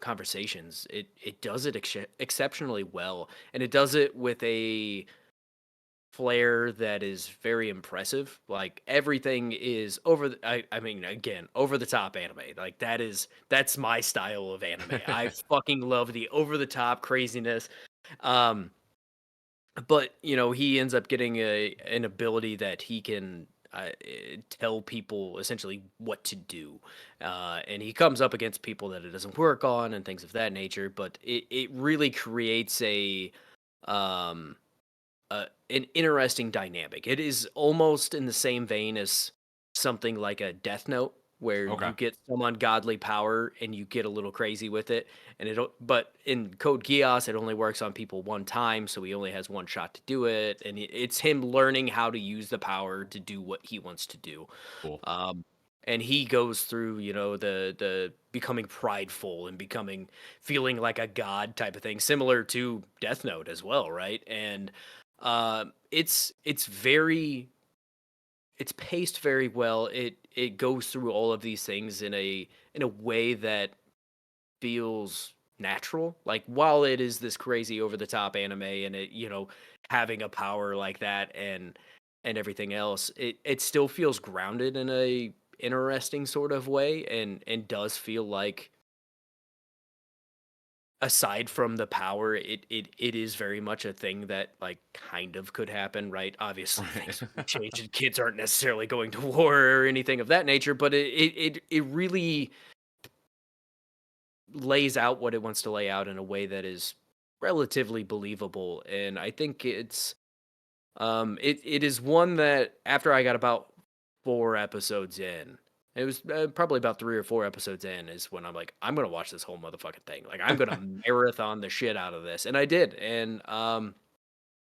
conversations, it does it exceptionally well, and it does it with a flair that is very impressive. Like everything is over the, I mean again, over the top anime. Like that's my style of anime. I fucking love the over the top craziness. Um but he ends up getting an ability that he can tell people essentially what to do, and he comes up against people that it doesn't work on and things of that nature. But it really creates um, an interesting dynamic. It is almost in the same vein as something like a Death Note, where Okay. you get some ungodly power and you get a little crazy with it. But in Code Geass, it only works on people one time, so he only has one shot to do it, and it's him learning how to use the power to do what he wants to do. Cool. Um, and he goes through, the becoming prideful and feeling like a god type of thing, similar to Death Note as well, right? And it's paced very well. It goes through all of these things in a way that feels natural. Like while it is this crazy over the top anime and it, having a power like that and everything else, it still feels grounded in a interesting sort of way and does feel like aside from the power, it is very much a thing that like kind of could happen, right? Obviously, Right. things change, and kids aren't necessarily going to war or anything of that nature, but it really lays out what it wants to lay out in a way that is relatively believable, and I think it is one that after I got about 4 episodes in, it was, probably about 3 or 4 episodes in is when I'm like, "I'm gonna watch this whole motherfucking thing." Like, I'm gonna marathon the shit out of this, and I did, and,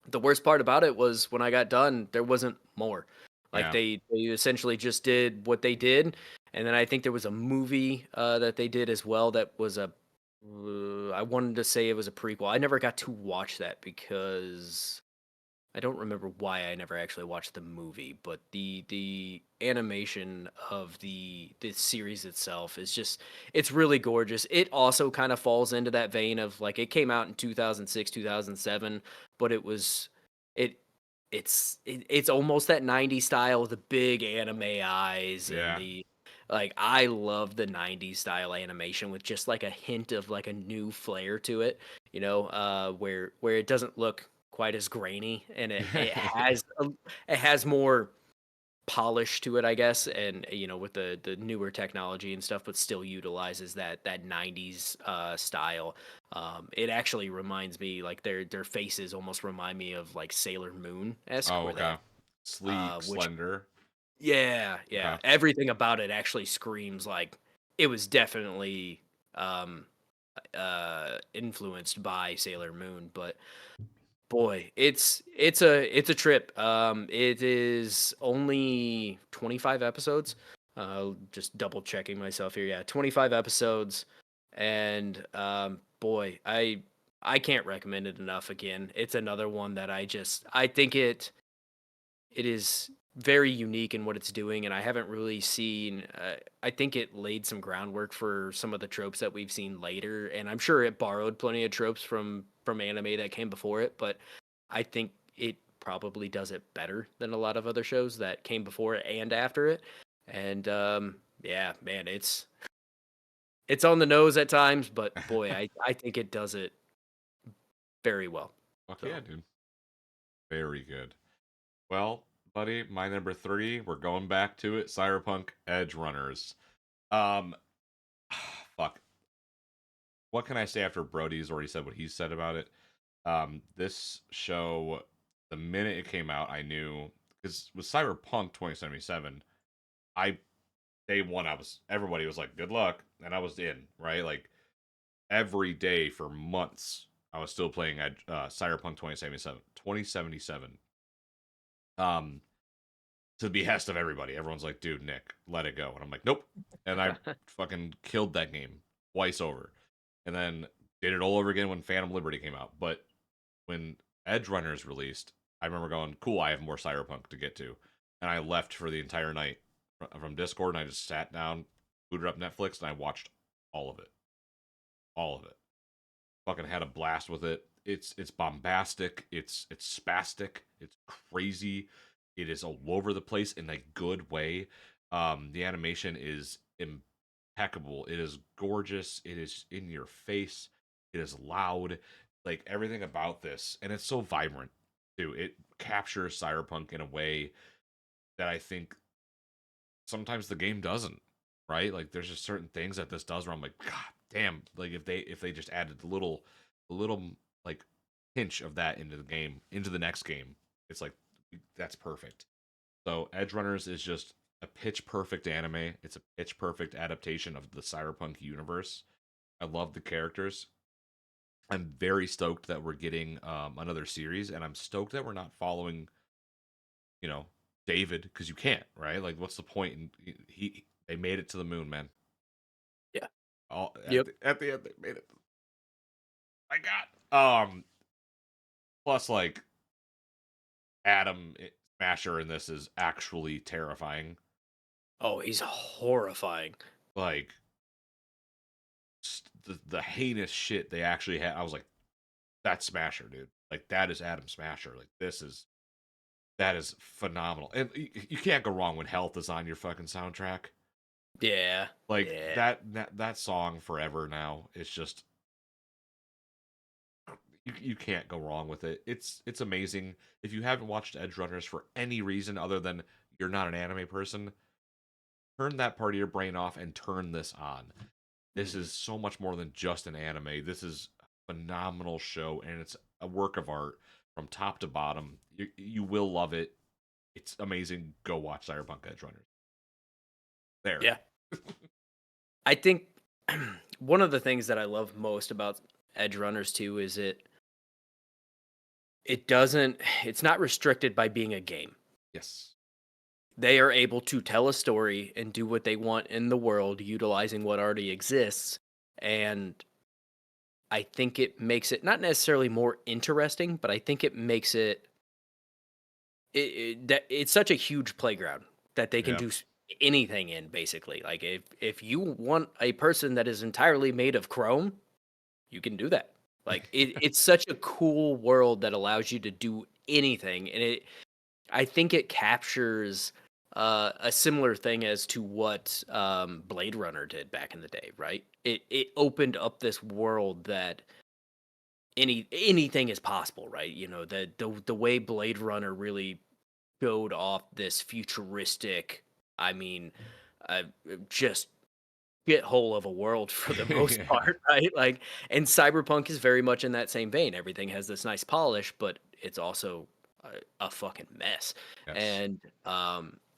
the worst part about it was when I got done, there wasn't more. Like, Yeah. they essentially just did what they did, and then I think there was a movie, that they did as well that was I wanted to say it was a prequel. I never got to watch that because I don't remember why I never actually watched the movie, but the animation of the series itself is just it's really gorgeous. It also kind of falls into that vein of like it came out in 2006, 2007, but it it's almost that 90s style, the big anime eyes and Yeah. the like I love the 90s style animation with just like a hint of like a new flair to it, where it doesn't look quite as grainy and it has more polish to it, I guess, and with the newer technology and stuff, but still utilizes that 90s style. It actually reminds me like their faces almost remind me of like Sailor Moon esque, Oh, where they okay. have Sleek, which slender. yeah, Okay. everything about it actually screams like it was definitely um influenced by Sailor Moon, but boy, it's a trip. It is only 25 episodes. Just double checking myself here. Yeah, 25 episodes, and boy, I can't recommend it enough. Again, it's another one that I think it is very unique in what it's doing, and I haven't really seen. I think it laid some groundwork for some of the tropes that we've seen later, and I'm sure it borrowed plenty of tropes from anime that came before it. But I think it probably does it better than a lot of other shows that came before it and after it. And yeah, man, it's on the nose at times, but boy, I think it does it very well. Fuck yeah, So dude. Very good. Well, buddy, my number three, we're going back to it. Cyberpunk Edge Runners. Um, fuck. What can I say after Brody's already said what he said about it? This show, the minute it came out, I knew because with Cyberpunk 2077, I day one, I was everybody was like, "Good luck," and I was in right. Like every day for months, I was still playing Cyberpunk 2077. 2077. Um, to the behest of everybody. Everyone's like, dude, Nick, let it go. And I'm like, nope. And I fucking killed that game twice over. And then did it all over again when Phantom Liberty came out. But when Edge Runners released, I remember going, cool, I have more Cyberpunk to get to. And I left for the entire night from Discord and I just sat down, booted up Netflix, and I watched all of it. All of it. Fucking had a blast with it. it's bombastic, it's spastic, it's crazy, it is all over the place in a good way. The animation is impeccable. It is gorgeous. It is in your face. It is loud. Like everything about this, and it's so vibrant too. It captures cyberpunk in a way that I think sometimes the game doesn't. Right? Like there's just certain things that this does where I'm like, God damn! Like if they just added a little like pinch of that into the game, into the next game, it's like that's perfect. So Edge Runners is just a pitch perfect anime. It's a pitch perfect adaptation of the cyberpunk universe. I love the characters. I'm very stoked that we're getting another series, and I'm stoked that we're not following, you know, David because you can't, right? Like, what's the point? And they made it to the moon, man. Yeah. All Yep. at the end, they made it. My God. Plus, like Adam Smasher in this is actually terrifying. Oh, he's horrifying. Like the heinous shit they actually had. I was like, that's Smasher, dude. Like that is Adam Smasher. Like that is phenomenal, and you can't go wrong when Health is on your fucking soundtrack. Yeah. Like Yeah. that song forever now. It's just you can't go wrong with it. It's amazing. If you haven't watched Edge Runners for any reason other than you're not an anime person, turn that part of your brain off and turn this on. This Mhm. is so much more than just an anime. This is a phenomenal show, and it's a work of art from top to bottom. You will love it. It's amazing. Go watch Cyberpunk Edge Runners. There. Yeah. I think one of the things that I love most about Edge Runners too is it doesn't it's not restricted by being a game. Yes. They are able to tell a story and do what they want in the world utilizing what already exists, and I think it makes it not necessarily more interesting, but I think it makes that it's such a huge playground that they can Yeah. do anything in basically. Like if you want a person that is entirely made of chrome, you can do that. Like it's such a cool world that allows you to do anything, and I think it captures a similar thing as to what Blade Runner did back in the day, right? It opened up this world that anything is possible, right? You know, the way Blade Runner really showed off this futuristic, I mean, uh, just shithole of a world for the most Yeah. part, right? Like, and Cyberpunk is very much in that same vein. Everything has this nice polish, but it's also a fucking mess. Yes. And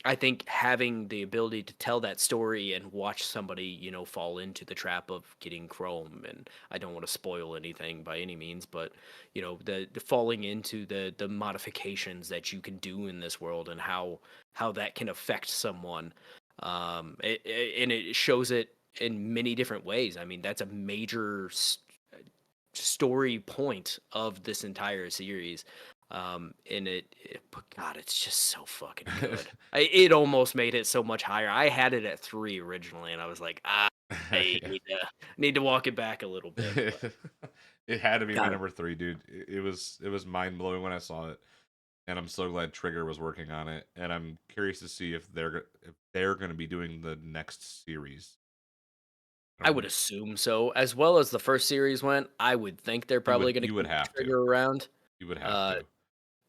I think having the ability to tell that story and watch somebody, fall into the trap of getting Chrome, and I don't want to spoil anything by any means, but the falling into the modifications that you can do in this world and how that can affect someone. And it shows it in many different ways. I mean, that's a major story point of this entire series. And but God, it's just so fucking good. It almost made it so much higher. I had it at 3 originally, and I was like, I Yeah. need to walk it back a little bit. But It had to be my God, number three, dude. It was mind blowing when I saw it, and I'm so glad Trigger was working on it. And I'm curious to see if they're going to be doing the next series. I I don't would know. assume so. As well as the first series went, I would think they're You probably would going to you would keep have to. Trigger around. You would have Uh, to.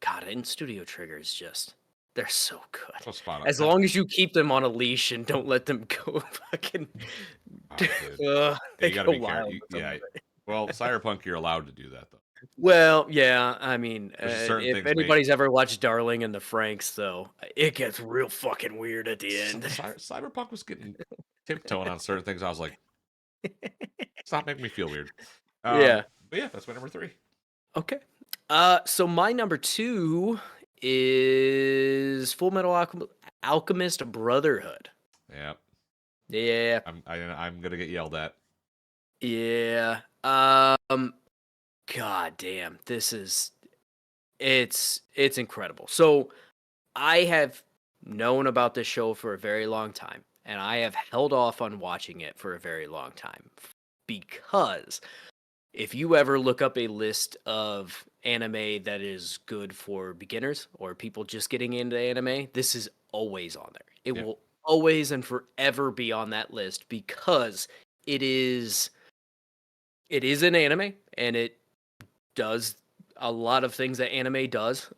God, and Studio Trigger is just they're so good. So spot on. As long as you keep them on a leash and don't let them go fucking Oh, dude. Yeah, they you got to go be careful. wild with some Yeah. of it. Well, Cyberpunk, you're allowed to do that though. Well, yeah, I mean, There's just certain if things made. anybody's ever watched Darling and the Franks, though, it gets real fucking weird at the end. Cyberpunk was getting tiptoeing on certain things. I was like, stop making me feel weird. Yeah. But yeah, that's my number three. Okay. So my number 2 is Full Metal Alchemist Brotherhood. Yeah, Yeah. I'm gonna get yelled at. Yeah. God damn, it's incredible. So I have known about this show for a very long time, and I have held off on watching it for a very long time because if you ever look up a list of anime that is good for beginners or people just getting into anime, this is always on there. It Yeah. will always and forever be on that list because it is it is an anime and it does a lot of things that anime does,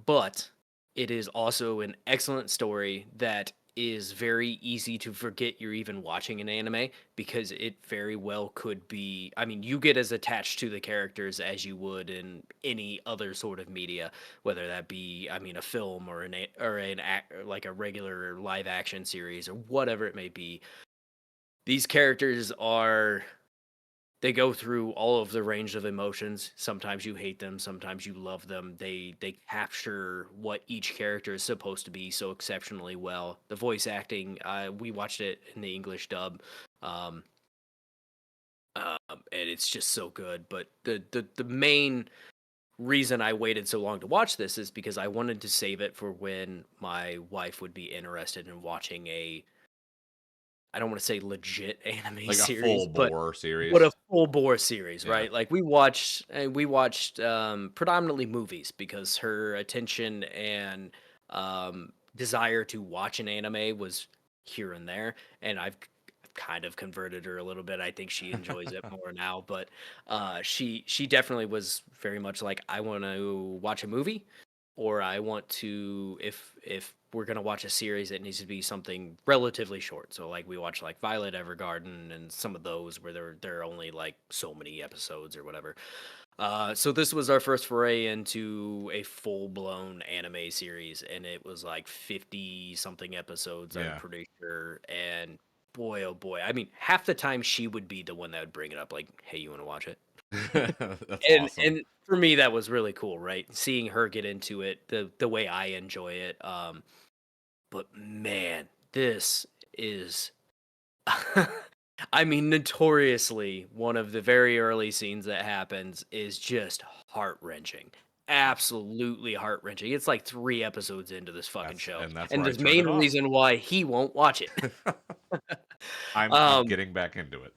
but it is also an excellent story that is very easy to forget you're even watching an anime because it very well could be. I mean, you get as attached to the characters as you would in any other sort of media, whether that be, I mean, a film or like a regular live action series or whatever it may be. These characters are they go through all of the range of emotions. Sometimes you hate them, sometimes you love them. They capture what each character is supposed to be so exceptionally well. The voice acting, we watched it in the English dub, um, and it's just so good. But the main reason I waited so long to watch this is because I wanted to save it for when my wife would be interested in watching a I don't want to say legit anime Like a full series, but bore a series. full bore series, Yeah. right? Like we watched predominantly movies because her attention and desire to watch an anime was here and there, and I've kind of converted her a little bit. I think she enjoys it more now, but she definitely was very much like I want to watch a movie or I want to if we're gonna watch a series, it needs to be something relatively short. So like we watch like Violet Evergarden and some of those where there are only like so many episodes or whatever. So this was our first foray into a full blown anime series, and it was like 50 something episodes, I'm Yeah. pretty sure. And boy, oh boy, I mean, half the time she would be the one that would bring it up, like, "Hey, you want to watch it?" That's and awesome. and for me that was really cool, right? Seeing her get into it the way I enjoy it. But man, this is I mean, notoriously one of the very early scenes that happens is just heart-wrenching. Absolutely heart-wrenching. It's like 3 episodes into this fucking That's show, and that's and where I the turn it main off. reason why he won't watch it. I'm Um, getting back into it.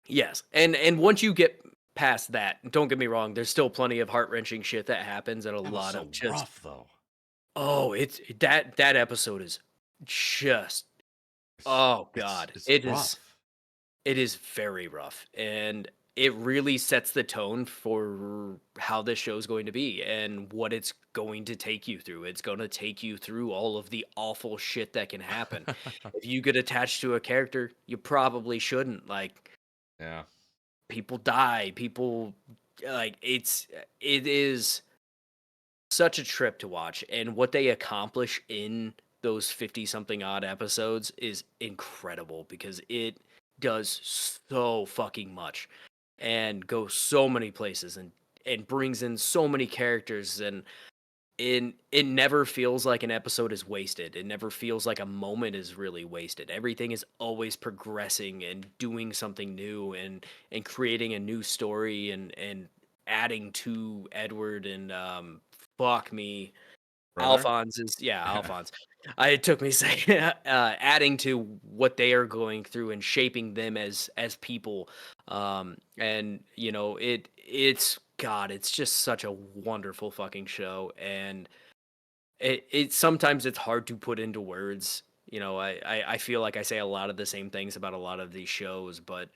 yes, and once you get past that, don't get me wrong, there's still plenty of heart-wrenching shit that happens and a That was lot of so just rough though. oh, it's that episode is just oh god. It's rough. It is very rough, and it really sets the tone for how this show is going to be and what it's going to take you through. It's gonna take you through all of the awful shit that can happen. If you get attached to a character, you probably shouldn't. Like, Yeah. people die, people like, it is such a trip to watch, and what they accomplish in those 50 something odd episodes is incredible because it does so fucking much and goes so many places and brings in so many characters and it never feels like an episode is wasted. It never feels like a moment is really wasted. Everything is always progressing and doing something new and creating a new story and adding to Edward and fuck me. Brother? Alphonse is yeah, Alphonse. It took me saying adding to what they are going through and shaping them as people. And you know, it's God, it's just such a wonderful fucking show. And it sometimes it's hard to put into words. You know, I feel like I say a lot of the same things about a lot of these shows, but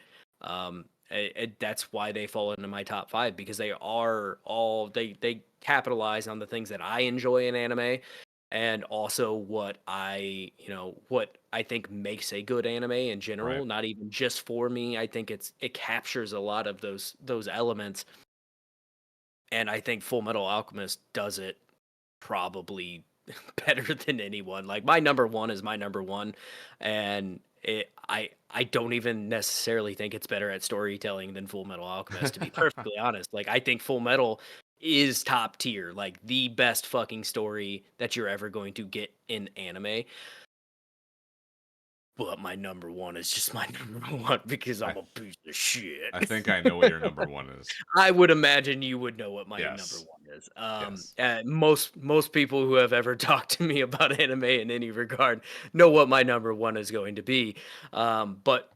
that's why they fall into my top five because they are all they capitalize on the things that I enjoy in anime, and also what what I think makes a good anime in Right. general. Not even just for me. I think it captures a lot of those elements, and I think Full Metal Alchemist does it probably better than anyone. Like my number one is my number one, and I don't even necessarily think it's better at storytelling than Full Metal Alchemist. To be perfectly honest, like I think Full Metal is top tier, like the best fucking story that you're ever going to get in anime. But my number one is just my number one because I I'm a piece of shit. I think I know what your number one is. I would imagine you would know what my number Yes. one is. Yes. Most people who have ever talked to me about anime in any regard know what my number one is going to be. But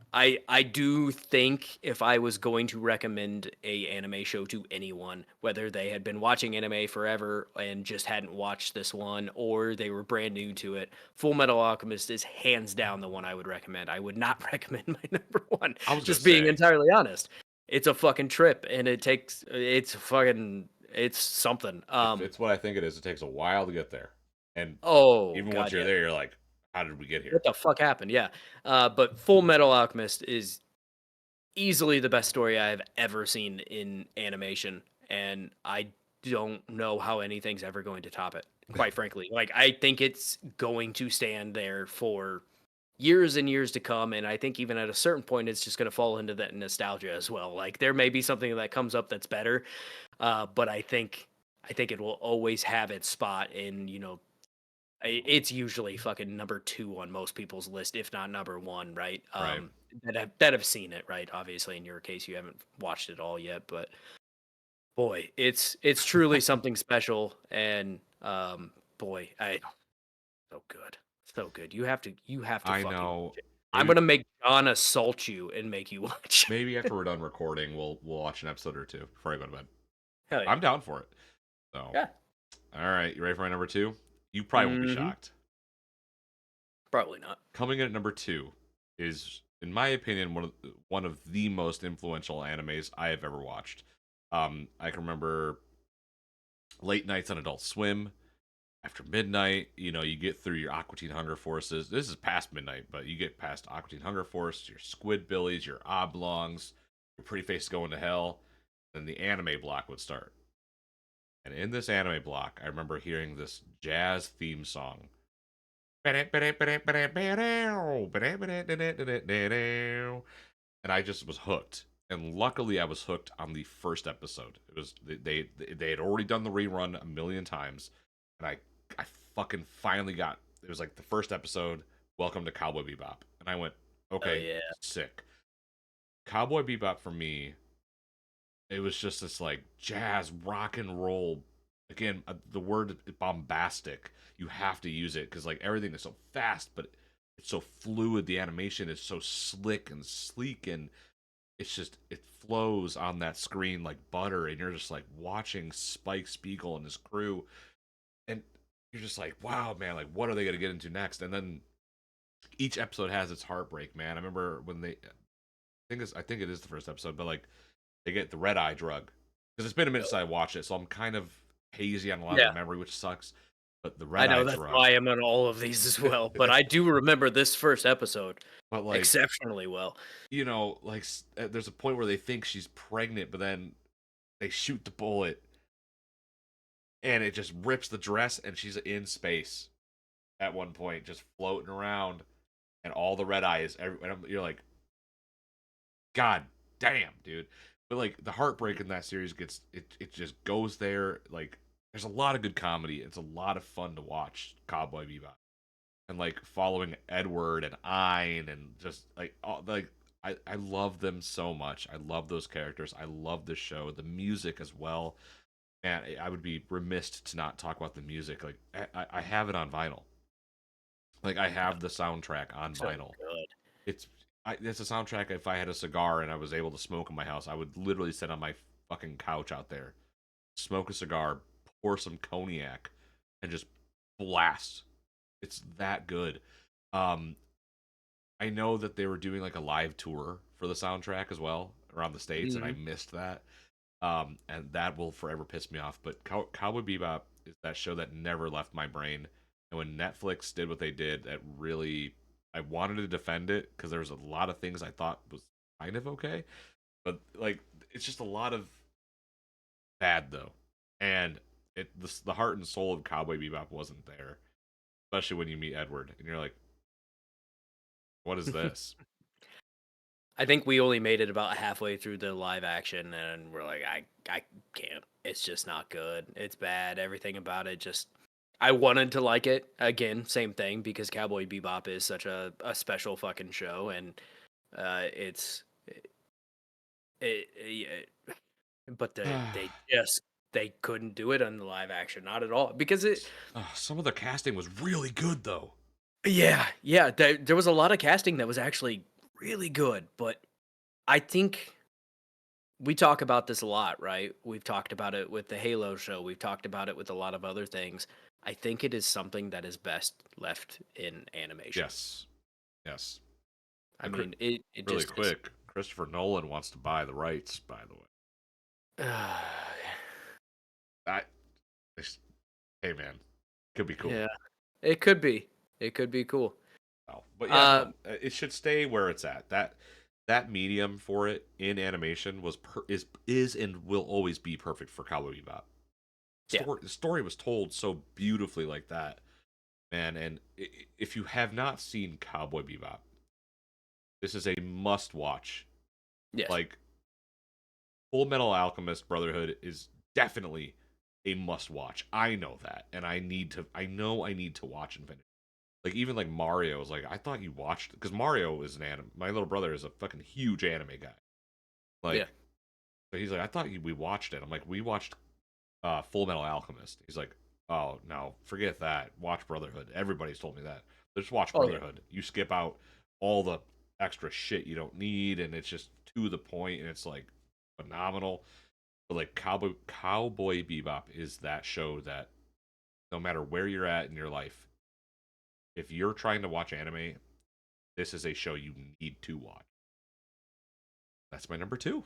I do think if I was going to recommend a anime show to anyone, whether they had been watching anime forever and just hadn't watched this one, or they were brand new to it, Full Metal Alchemist is hands down the one I would recommend. I would not recommend my number one, I was gonna just being say entirely honest. It's a fucking trip, and it's something. if it's what I think it is, it takes a while to get there, and Oh even once god, you're yeah. there, you're like, how did we get here? What the fuck happened? Yeah. But Full Metal Alchemist is easily the best story I have ever seen in animation, and I don't know how anything's ever going to top it. Quite frankly, like I think it's going to stand there for years and years to come, and I think even at a certain point, it's just going to fall into that nostalgia as well. Like there may be something that comes up that's better, but I think it will always have its spot in it's usually fucking number 2 on most people's list, if not number 1, right? Right. That have seen it, right? Obviously, in your case, you haven't watched it all yet, but boy, it's truly something special, and boy, I so good, so good. You have to I fucking know. watch it. I'm Maybe gonna make John assault you and make you watch. maybe after we're done recording, we'll watch an episode or two before I go to bed. Hell yeah, I'm down for it. So, yeah. all right, you ready for my number two? You probably won't be Hmm. shocked. Probably not. Coming in at number two is, in my opinion, one of the most influential animes I have ever watched. I can remember late nights on Adult Swim. After midnight, you get through your Aqua Teen Hunger Forces. This is past midnight, but you get past Aqua Teen Hunger Force, your Squidbillies, your Oblongs, your Pretty Face Going to Hell. Then the anime block would start. And in this anime block, I remember hearing this jazz theme song. And I just was hooked. And luckily, I was hooked on the first episode. It was they had already done the rerun a million times, and I fucking finally got. It was like the first episode. Welcome to Cowboy Bebop, and I went, Oh okay, yeah. sick. Cowboy Bebop for me, it was just this like jazz rock and roll. Again, the word bombastic, you have to use it because like everything is so fast, but it's so fluid. The animation is so slick and sleek, and it flows on that screen like butter, and you're just like watching Spike Spiegel and his crew, and you're just like, wow, man, like what are they gonna get into next? And then each episode has its heartbreak, man. I remember when I think it is the first episode, but like they get the red eye drug because it's been a minute since I watched it, so I'm kind of hazy on a lot of Yeah. the memory, which sucks. But the I red know eye that's drug, why I'm on all of these as well, but I do remember this first episode but like exceptionally well. like there's a point where they think she's pregnant, but then they shoot the bullet and it just rips the dress, and she's in space at one point, just floating around, and all the red eye is you're like, God damn, dude. But like the heartbreak in that series it just goes there. Like there's a lot of good comedy. It's a lot of fun to watch Cowboy Bebop. And like following Edward and Ein and just like I love them so much. I love those characters. I love the show, the music as well. And I would be remiss to not talk about the music. Like I have it on vinyl. Like I have the soundtrack on So vinyl. good. It's it's a soundtrack. If I had a cigar and I was able to smoke in my house, I would literally sit on my fucking couch out there, smoke a cigar, pour some cognac, and just blast. It's that good. Um, I know that they were doing like a live tour for the soundtrack as well around the states, and I Mhm. missed that. And that will forever piss me off. But Cowboy Bebop is that show that never left my brain. And when Netflix did what they did, that really I wanted to defend it because there was a lot of things I thought was kind of okay, but like it's just a lot of bad though, and the heart and soul of Cowboy Bebop wasn't there, especially when you meet Edward and you're like, what is this? I think we only made it about halfway through the live action, and we're like, I can't. It's just not good. It's bad. Everything about it just. I wanted to like it again. Same thing because Cowboy Bebop is such a special fucking show, and it's it, but they couldn't do it on the live action, not at all because it. Some of the casting was really good though. Yeah, yeah. There was a lot of casting that was actually really good, but I think we talk about this a lot, right? We've talked about it with the Halo show. We've talked about it with a lot of other things. I think it is something that is best left in animation. Yes, yes. I Uh, cr- mean, it Really just is. quick, Christopher Nolan wants to buy the rights. By the way, I, it's- hey man, could be cool. Yeah, it could be. It could be cool. Oh, but yeah, Uh, no, it should stay where it's at. That medium for it in animation is and will always be perfect for Cowboy Bebop. yeah, The story was told so beautifully like that, man. And if you have not seen Cowboy Bebop, this is a must watch. yes. Like Full Metal Alchemist Brotherhood is definitely a must watch. I know that, and I need to. I know I need to watch and finish. Like even like Mario is like I thought you watched because Mario is an anime. My little brother is a fucking huge anime guy. Yeah. Like, so he's like I thought we watched it. I'm like we watched Full Metal Alchemist. He's like, oh no, forget that. Watch Brotherhood. Everybody's told me that. Just watch Oh yeah. Brotherhood. You skip out all the extra shit you don't need, and it's just to the point, and it's like phenomenal. But like Cowboy Bebop is that show that no matter where you're at in your life, if you're trying to watch anime, this is a show you need to watch. That's my number two.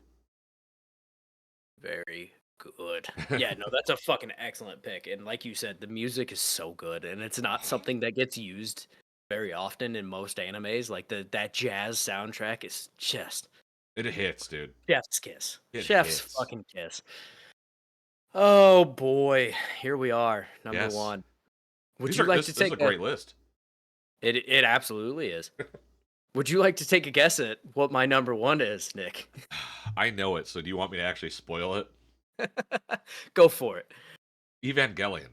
Very good. Yeah, no, that's a fucking excellent pick. And like you said, the music is so good, and it's not something that gets used very often in most animes. Like that jazz soundtrack is just It hits, dude. chef's kiss. It Chef's hits. fucking kiss. Oh boy, here we are, number Yes. one. Would you like to This is take a a? great list. It absolutely is. Would you like to take a guess at what my number one is, Nick? I know it, so do you want me to actually spoil it? Go for it. Evangelion.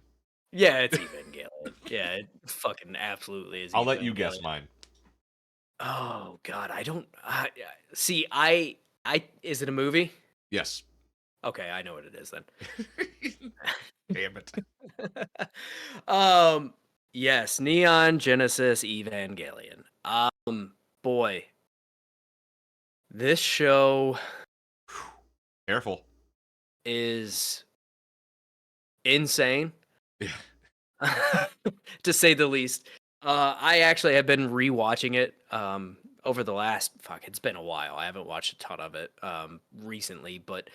Yeah, it's Evangelion. Yeah, it fucking absolutely is I'll let you guess Evangelion. mine. Oh God, I don't see. I is it a movie? Yes. Okay, I know what it is then. Damn it. um, yes, Neon Genesis Evangelion. Boy, this show Careful. is insane, Yeah. to say the least. I actually have been rewatching it over the last it's been a while. I haven't watched a ton of it recently, but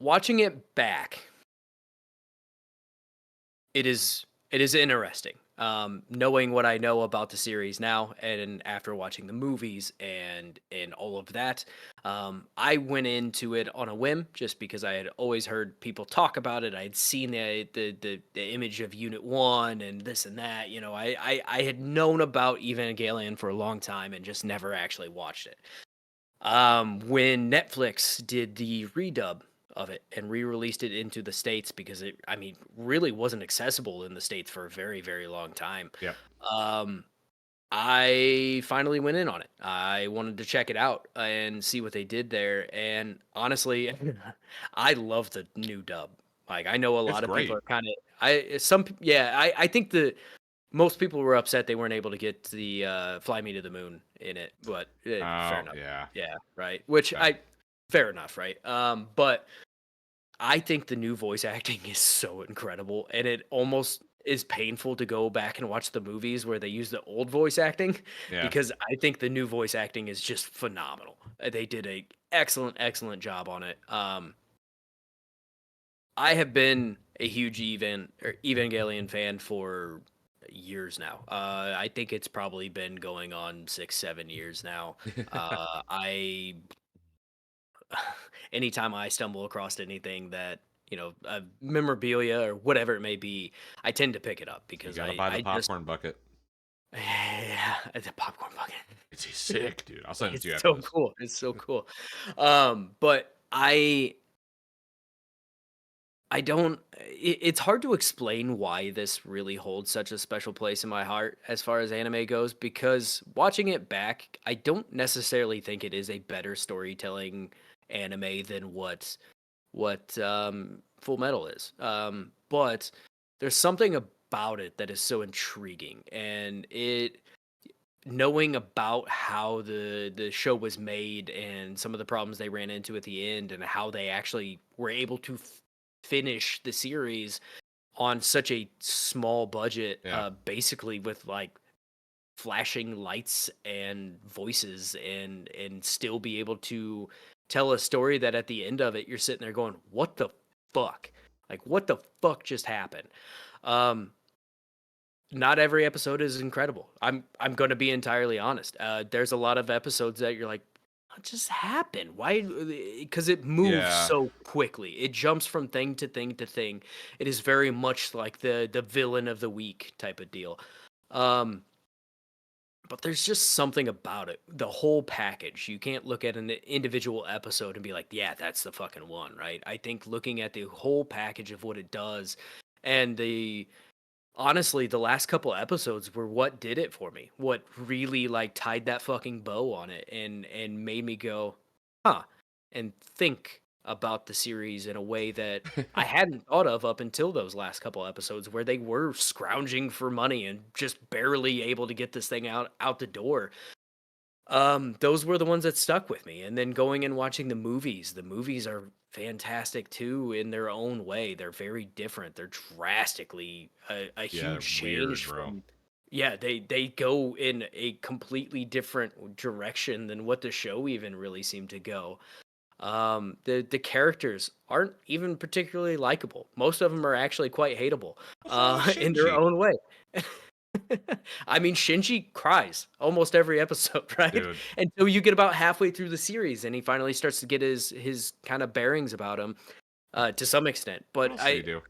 watching it back, it is interesting. Knowing what I know about the series now, and after watching the movies and all of that, I went into it on a whim just because I had always heard people talk about it. I had seen the image of Unit One and this and that. You know, I had known about Evangelion for a long time and just never actually watched it. When Netflix did the redub of it and re-released it into the states because it, I mean, really wasn't accessible in the states for a very, very long time. Yep. Um, I finally went in on it. I wanted to check it out and see what they did there. And honestly, I love the new dub. Like I know a It's lot of people great. are kind of yeah, I think the most people were upset they weren't able to get the "Fly Me to the Moon" in it, but fair Oh, enough. yeah. Yeah, right. Which Okay. I fair enough, right? But I think the new voice acting is so incredible, and it almost is painful to go back and watch the movies where they use the old voice acting Yeah. because I think the new voice acting is just phenomenal. They did a excellent, excellent job on it. I have been a huge Evangelion fan for years now. I think it's probably been going on 6, 7 years now. I anytime I stumble across anything that memorabilia or whatever it may be, I tend to pick it up You because gotta I buy the I just popcorn bucket. yeah, it's a popcorn bucket. It's sick, dude. I'll send it It's to you after so this. cool. It's so cool. But I don't. It's hard to explain why this really holds such a special place in my heart as far as anime goes. Because watching it back, I don't necessarily think it is a better storytelling anime than what Full Metal is. But there's something about it that is so intriguing, and knowing about how the show was made and some of the problems they ran into at the end and how they actually were able to finish the series on such a small budget, Yeah. basically with like flashing lights and voices and still be able to tell a story that at the end of it you're sitting there going, what the fuck, like what the fuck just happened. um Not every episode is incredible. I'm going to be entirely honest. There's a lot of episodes that you're like, what just happened? Why? Because it moves Yeah. so quickly. It jumps from thing to thing to thing. It is very much like the villain of the week type of deal. Um, but there's just something about it. The whole package. You can't look at an individual episode and be like, yeah, that's the fucking one, right? I think looking at the whole package of what it does and the honestly, the last couple episodes were what did it for me. What really like tied that fucking bow on it and made me go, huh, and think about the series in a way that I hadn't thought of up until those last couple episodes where they were scrounging for money and just barely able to get this thing out the door. Those were the ones that stuck with me, and then going and watching the movies are fantastic too in their own way. They're very different. They're drastically a Yeah, they're huge weird, change bro. from yeah, they go in a completely different direction than what the show even really seemed to go. The characters aren't even particularly likable. Most of them are actually quite hateable, What's wrong with in their Shinji? own way. I mean, Shinji cries almost every episode, right? Dude, Until you get about halfway through the series, and he finally starts to get his kind of bearings about him, to some extent. what But else did he do?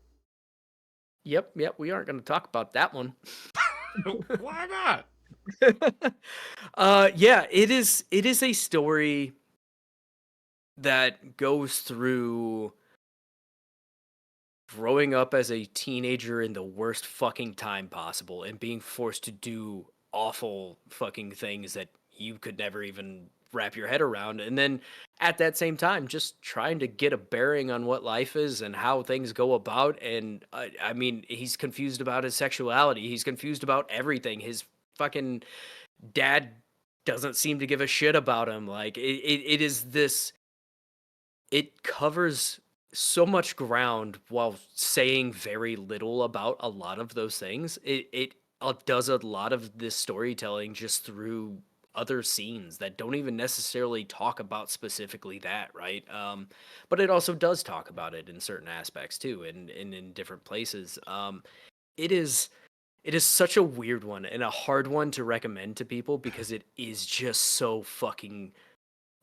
yep, we aren't going to talk about that one. Why not? Yeah, it is a story that goes through growing up as a teenager in the worst fucking time possible and being forced to do awful fucking things that you could never even wrap your head around, and then at that same time just trying to get a bearing on what life is and how things go about. And I mean, he's confused about his sexuality, he's confused about everything. His fucking dad doesn't seem to give a shit about him. Like it is this, it covers so much ground while saying very little about a lot of those things. It does a lot of this storytelling just through other scenes that don't even necessarily talk about specifically that, right? But it also does talk about it in certain aspects too, and in different places. It is it is such a weird one and a hard one to recommend to people because it is just so fucking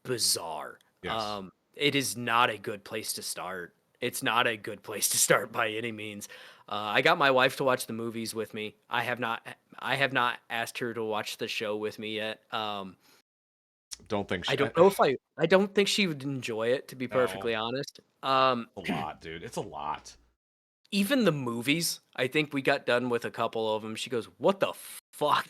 bizarre. Yes. It is not a good place to start. It's not a good place to start by any means. I got my wife to watch the movies with me. I have not asked her to watch the show with me yet. Don't think I don't know if I don't think she would enjoy it, to be no. perfectly honest. A lot, dude. It's a lot. Even the movies, I think we got done with a couple of them. She goes, "What the fuck?"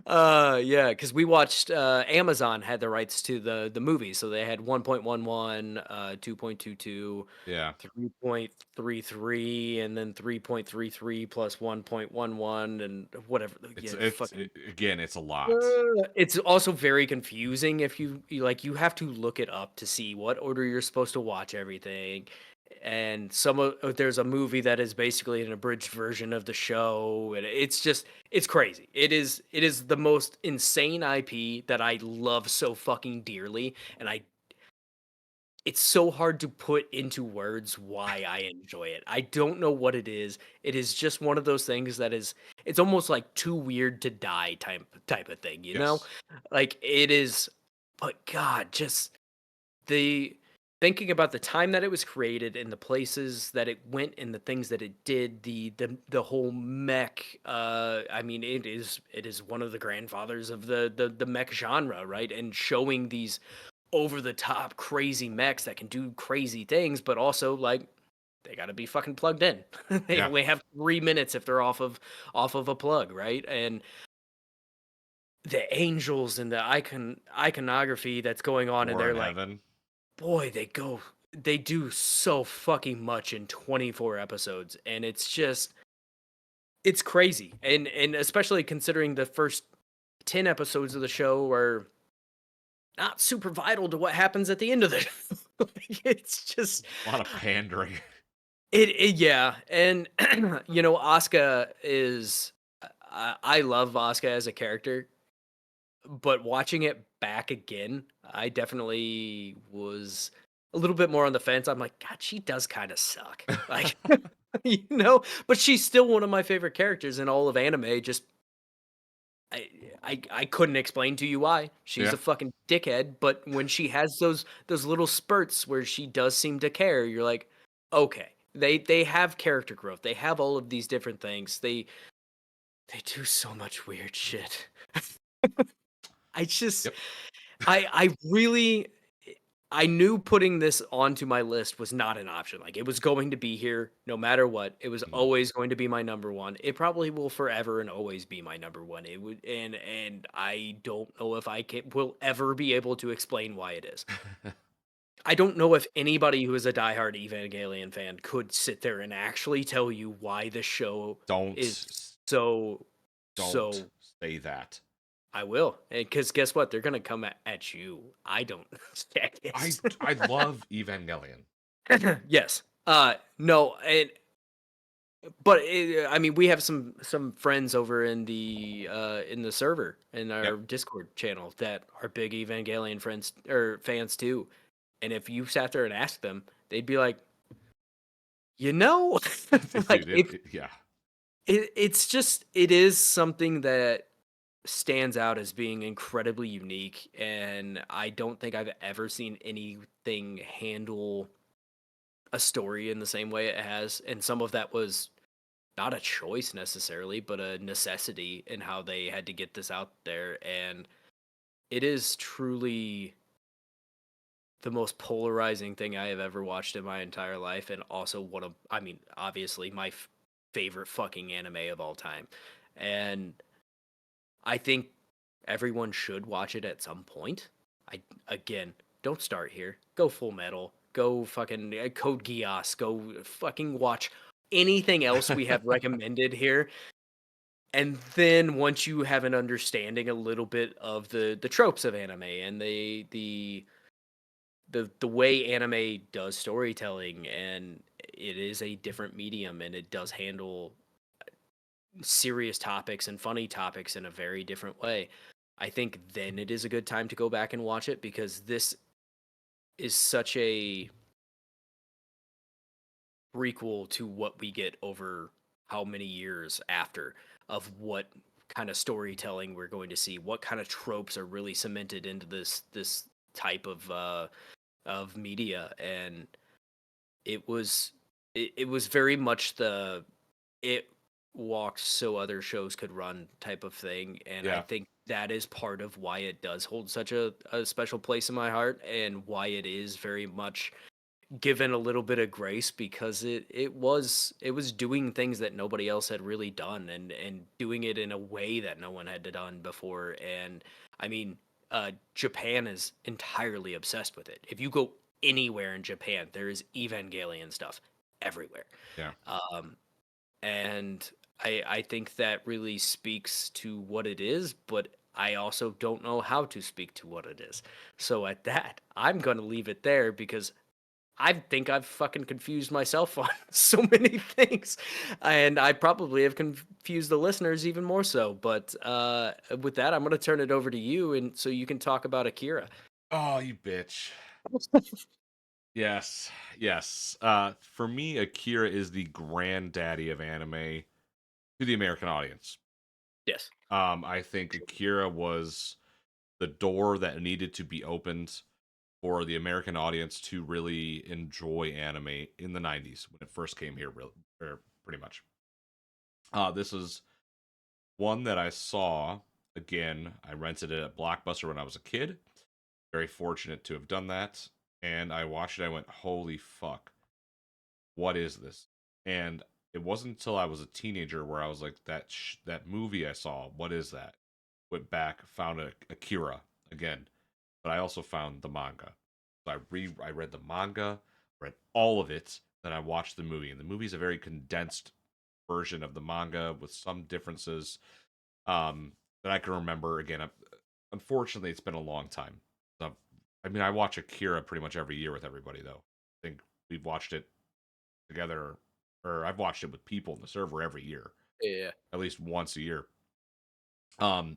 Yeah, because we watched, Amazon had the rights to the movie, so they had 1.11, 2.22, Yeah. 3.33, and then 3.33 plus 1.11 and whatever. Yeah, fucking. Again, it's a lot. It's also very confusing if like you have to look it up to see what order you're supposed to watch everything. And there's a movie that is basically an abridged version of the show, and it's just it's crazy. It is the most insane IP that I love so fucking dearly, and I it's so hard to put into words why I enjoy it. I don't know what it is. It is just one of those things that is, it's almost like too weird to die type of thing, you know? Yes. Like it is, but God, just the thinking about the time that it was created and the places that it went and the things that it did, the whole mech, I mean, it is one of the grandfathers of the mech genre, right? And showing these over the top crazy mechs that can do crazy things, but also like they got to be fucking plugged in. They Yeah. only have 3 minutes if they're off of a plug, right? And the angels and the iconography that's going on in War there, in like, Heaven. boy, they do so fucking much in 24 episodes, and it's just It's crazy, and especially considering the first 10 episodes of the show are not super vital to what happens at the end of it. Like, it's just A lot of pandering. yeah, and Asuka is I love Asuka as a character, but watching it back again, I definitely was a little bit more on the fence. I'm like, God, she does kind of suck. Like, but she's still one of my favorite characters in all of anime. Just I, I couldn't explain to you why. She's Yeah. a fucking dickhead, but when she has those little spurts where she does seem to care, you're like, okay. They have character growth. They have all of these different things. They do so much weird shit. I just Yep. I really I knew putting this onto my list was not an option. Like, it was going to be here no matter what. It was Mhm. always going to be my number one. It probably will forever and always be my number one. It would, and I don't know if will ever be able to explain why it is. I don't know if anybody who is a diehard Evangelion fan could sit there and actually tell you why the show is Don't so don't so. say that. I will, because guess what? They're gonna come at you. I don't. I Jackass. I love Evangelion. Yes. No, but I mean, we have some friends over in the server in our Yep. Discord channel that are big Evangelion friends or fans too. And if you sat there and asked them, they'd be like, like Dude, yeah. it's just it is something that stands out as being incredibly unique, and I don't think I've ever seen anything handle a story in the same way it has, and some of that was not a choice necessarily, but a necessity in how they had to get this out there, and it is truly the most polarizing thing I have ever watched in my entire life, and also one of, I mean, obviously my favorite fucking anime of all time, and I think everyone should watch it at some point. I again, don't start here. Go Full Metal. Go fucking Code Geass. Go fucking watch anything else we have recommended here. And then once you have an understanding a little bit of the tropes of anime and the way anime does storytelling, and it is a different medium and it does handle serious topics and funny topics in a very different way. I think then it is a good time to go back and watch it, because this is such a prequel to what we get over how many years after, of what kind of storytelling we're going to see, what kind of tropes are really cemented into this type of media. And it was it was very much the it walked so other shows could run type of thing, and I Yeah. think that is part of why it does hold such a special place in my heart, and why it is very much given a little bit of grace, because it was doing things that nobody else had really done, and doing it in a way that no one had done before. And I mean, Japan is entirely obsessed with it. If you go anywhere in Japan, there is Evangelion stuff everywhere. Yeah. um and I think that really speaks to what it is, but I also don't know how to speak to what it is. So at that, I'm going to leave it there, because I think I've fucking confused myself on so many things, and I probably have confused the listeners even more so. But with that, I'm going to turn it over to you, and so you can talk about Akira. Oh, you bitch. Yes. Yes. For me, Akira is the granddaddy of anime to the American audience. Yes. I think Akira was the door that needed to be opened for the American audience to really enjoy anime in the 90s when it first came here, or pretty much. This is one that I saw again. I rented it at Blockbuster when I was a kid. Very fortunate to have done that. And I watched it. I went, holy fuck, what is this? And it wasn't until I was a teenager where I was like, that movie I saw, what is that? Went back, found Akira again, but I also found the manga. So I read the manga, read all of it, then I watched the movie, and the movie is a very condensed. version of the manga with some differences that I can remember. Again, unfortunately, it's been a long time. So, I mean, I watch Akira pretty much every year with everybody, though. I think we've watched it together, or I've watched it with people in the server every year, Yeah. at least once a year. Um,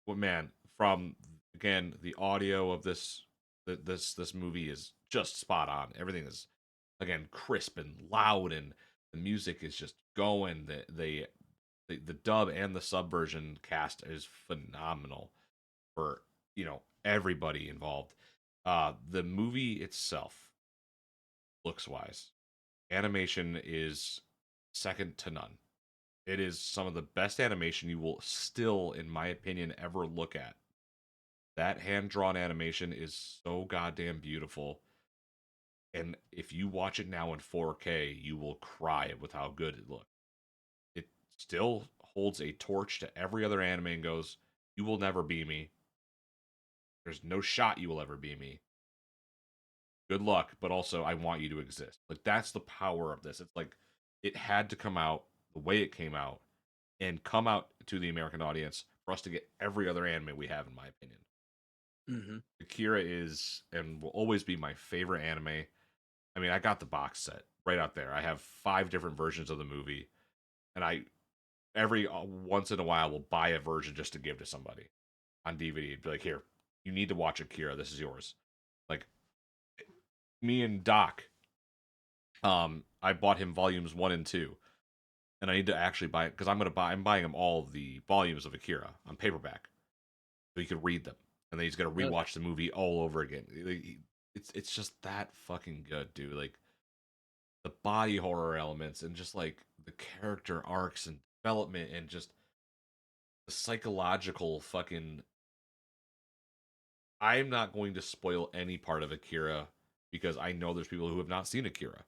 well, man, from again the audio of this movie is just spot on. Everything is again crisp and loud, and the music is just going. The dub and the subversion cast is phenomenal for everybody involved. The movie itself, looks wise, animation is second to none. It is some of the best animation you will still, in my opinion, ever look at. That hand drawn animation is so goddamn beautiful. And if you watch it now in 4K, you will cry with how good it looks. It still holds a torch to every other anime and goes, "You will never be me. There's no shot you will ever be me. Good luck, but also I want you to exist." Like that's the power of this. It's like it had to come out the way it came out and come out to the American audience for us to get every other anime we have, in my opinion. Hmm. Akira is and will always be my favorite anime. I mean, I got the box set right out there. I have 5 different versions of the movie, and I every once in a while will buy a version just to give to somebody on DVD. Be like, here, you need to watch Akira. This is yours. Like me and Doc, I bought him volumes 1 and 2, and I need to actually buy it because I'm buying him all the volumes of Akira on paperback, so he could read them, and then he's gonna rewatch the movie all over again. It's just that fucking good, dude. Like the body horror elements and just like the character arcs and development and just the psychological fucking. I'm not going to spoil any part of Akira because I know there's people who have not seen Akira,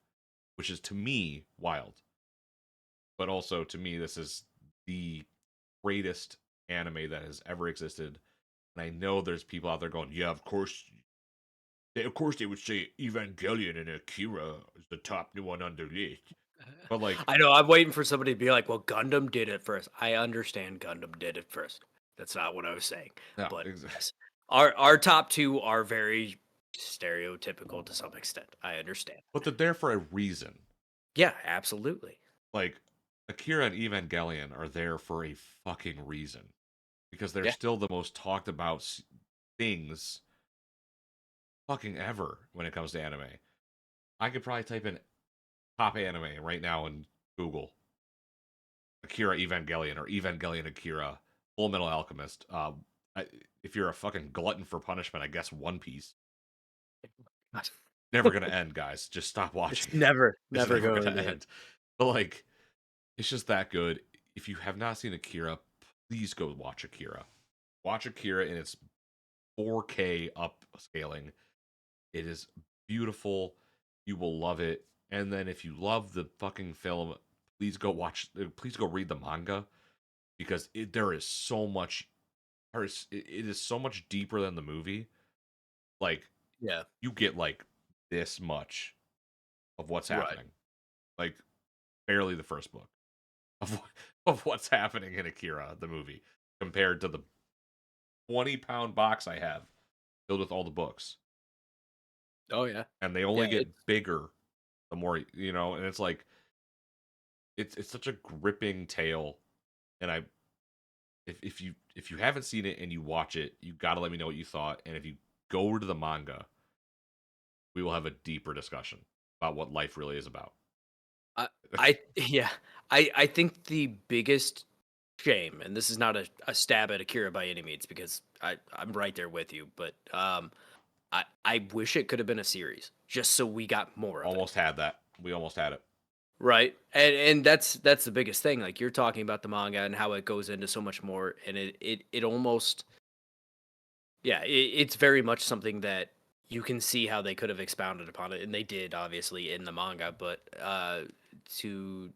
which is to me wild. But also to me, this is the greatest anime that has ever existed. And I know there's people out there going, "Yeah, of course they would say Evangelion and Akira is the top new one on the list." But like, I know. I'm waiting for somebody to be like, "Well, Gundam did it first." I understand Gundam did it first. That's not what I was saying. no, But yes, our top two are very stereotypical to some extent. I understand. but they're there for a reason. Yeah, absolutely. Like Akira and Evangelion are there for a fucking reason because they're Yeah. still the most talked about things fucking ever when it comes to anime. I could probably type in top anime right now in Google Akira Evangelion or Evangelion Akira Full Metal Alchemist. If you're a fucking glutton for punishment, I guess One Piece. Never gonna end, guys. Just stop It's watching. It's never never going gonna to end. end. But like, it's just that good. If you have not seen Akira, please go watch Akira. Watch Akira in its 4K upscaling. It is beautiful. You will love it. And then if you love the fucking film, please go watch. Please go read the manga because there is so much. It is so much deeper than the movie. Like Yeah. you get like this much of what's Right. happening. Like barely the first book of what's happening in Akira the movie compared to the 20-pound box I have filled with all the books, Oh yeah. and they Yeah. only get It's bigger the more and it's like it's such a gripping tale. And if you haven't seen it and you watch it, you got to let me know what you thought. And if you go to the manga, we will have a deeper discussion about what life really is about. I yeah. I think the biggest shame, and this is not a stab at Akira by any means, because I'm right there with you, but I wish it could have been a series, just so we got more of it. Almost had that. We almost had it. Right. And that's the biggest thing. Like you're talking about the manga and how it goes into so much more, and it almost, yeah, it's very much something that you can see how they could have expounded upon it, and they did obviously in the manga, but to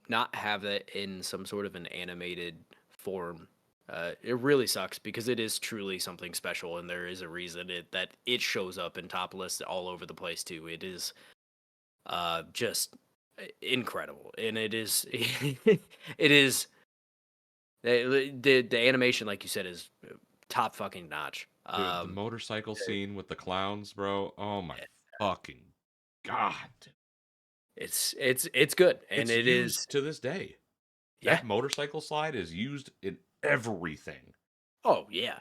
not have that in some sort of an animated form, it really sucks because it is truly something special, and there is a reason that it shows up in top lists all over the place too. It is just incredible, and it is it is the animation, like you said, is top fucking notch. Dude, the motorcycle scene with the clowns, bro. Oh my fucking god. it's good, and It's it is used to this day. yeah. That motorcycle slide is used in everything. Oh yeah,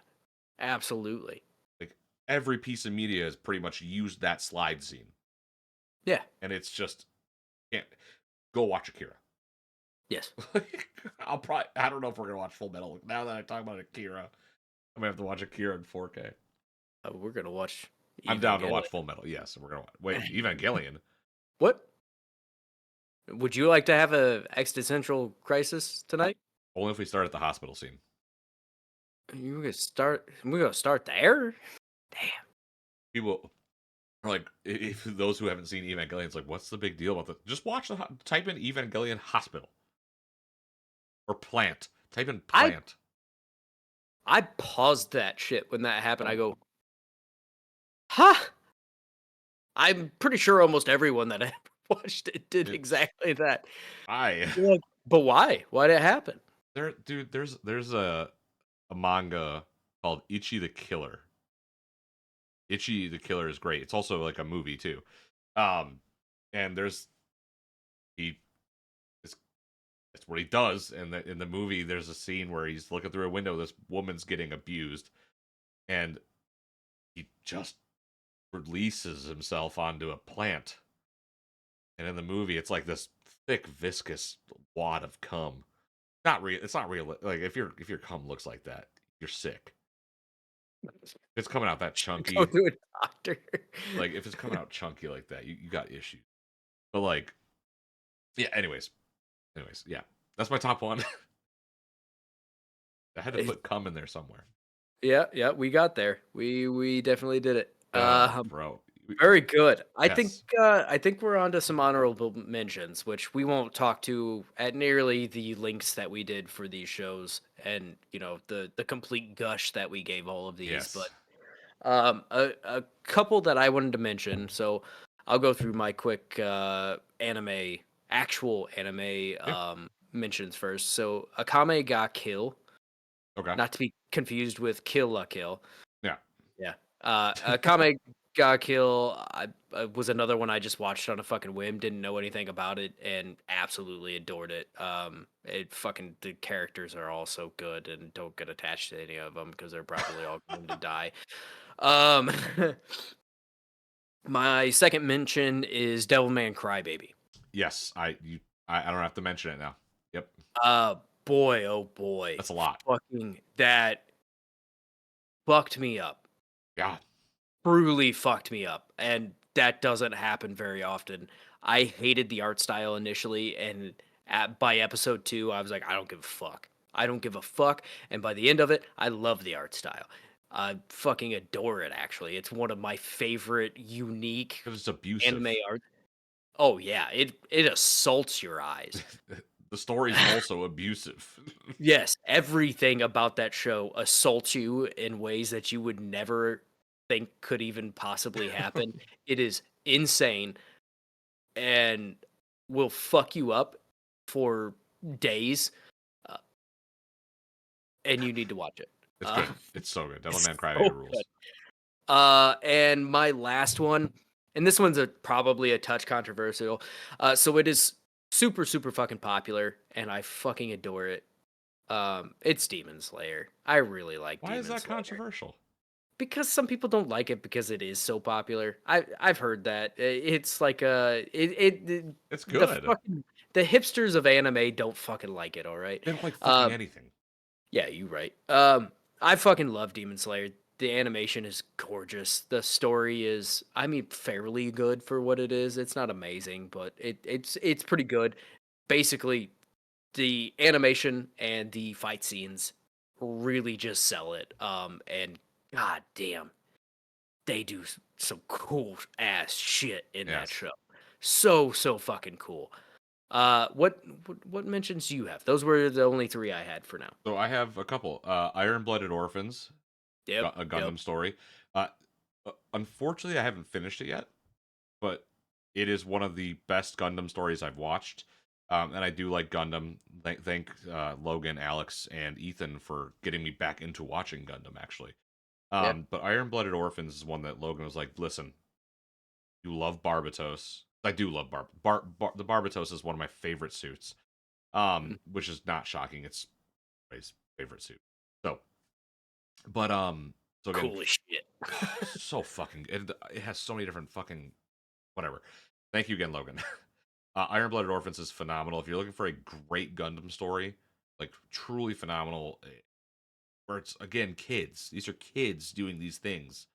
absolutely. Like every piece of media has pretty much used that slide scene. Yeah. And it's just can't go watch Akira. Yes. I don't know if we're gonna watch Full Metal. Now that I talk about Akira, I'm gonna have to watch Akira in 4K. We're gonna watch I'm down to watch Evangelion. Full Metal. Yes, we're gonna watch. Wait, Evangelion. What would you like to have a existential crisis tonight? Only if we start at the hospital scene. You gonna start? We're gonna start there. Damn. People are like, if those who haven't seen Evangelion, it's like, what's the big deal about this? Just watch type in Evangelion hospital or plant. Type in I plant. I paused that shit when that happened. I go, huh? I'm pretty sure almost everyone that I watched it did It's exactly that. I You're like, but why? Why did it happen? there, dude. There's a manga called Ichi the Killer. Ichi the Killer is great. It's also like a movie too. Um, and there's he it's, it's what he does in the movie. There's a scene where he's looking through a window. This woman's getting abused, and he just releases himself onto a plant. And in the movie, it's like this thick, viscous wad of cum. Not real. It's not real. Like if your cum looks like that, you're sick. If it's coming out that Go chunky. to a doctor. Like if it's coming out chunky like that, you got issues. But like, yeah. Anyways, yeah. That's my top one. I had to put cum in there somewhere. Yeah, yeah, we got there. We definitely did it. Bro. Very good. Yes. I think we're on to some honorable mentions, which we won't talk to at nearly the links that we did for these shows, and the complete gush that we gave all of these. But Yes. a couple that I wanted to mention. So I'll go through my quick actual anime Yeah. mentions first. So Akame ga Kill, Okay. not to be confused with Kill la Kill. Yeah. Yeah. Akame ga Kill was another one I just watched on a fucking whim. Didn't know anything about it and absolutely adored it. The characters are all so good, and don't get attached to any of them because they're probably all going to die. Um, my second mention is Devilman Crybaby. Yes. I don't have to mention it now. Yep. Uh, boy, oh boy, That's a lot. fucking that fucked me up. God. Brutally fucked me up, and that doesn't happen very often. I hated the art style initially, and by episode 2, I was like, I don't give a fuck. I don't give a fuck. And by the end of it, I love the art style. I fucking adore it. Actually, it's one of my favorite unique Because it's anime abusive. art. Oh yeah, it assaults your eyes. The story's also abusive. Yes, everything about that show assaults you in ways that you would never think could even possibly happen. It is insane and will fuck you up for days, uh, and you need to watch it. It's Uh, good. It's so good. it's Devilman so Crybaby good. rules. And my last one, and this one's probably a touch controversial. So it is super, super fucking popular, and I fucking adore it. It's Demon Slayer. I really like Why is Demon that Slayer controversial? because some people don't like it because it is so popular. I've heard that it's like It's the good. fucking the hipsters of anime don't fucking like it. All right. They don't like fucking Um, anything. yeah, you right. I fucking love Demon Slayer. The animation is gorgeous. The story is, I mean, fairly good for what it is. It's not amazing, but it's pretty good. Basically, the animation and the fight scenes really just sell it. And god damn, they do some cool ass shit in that Yes. show. So fucking cool. What mentions do you have? Those were the only three I had for now. So I have a couple. Iron Blooded Orphans, Yep, a yep. Gundam story. Unfortunately, I haven't finished it yet, but It is one of the best Gundam stories I've watched. And I do like Gundam. Thank Logan, Alex, and Ethan for getting me back into watching Gundam, actually. Yeah. But Iron Blooded Orphans is one that Logan was like, listen, you love Barbatos. I do love the Barbatos is one of my favorite suits. Mm. Which is not shocking. It's his favorite suit. So, but so again, Cool as shit. so fucking it has so many different fucking whatever. Thank you again, Logan. Iron Blooded Orphans is phenomenal. If you're looking for a great Gundam story, like truly phenomenal, where it's again kids. These are kids doing these things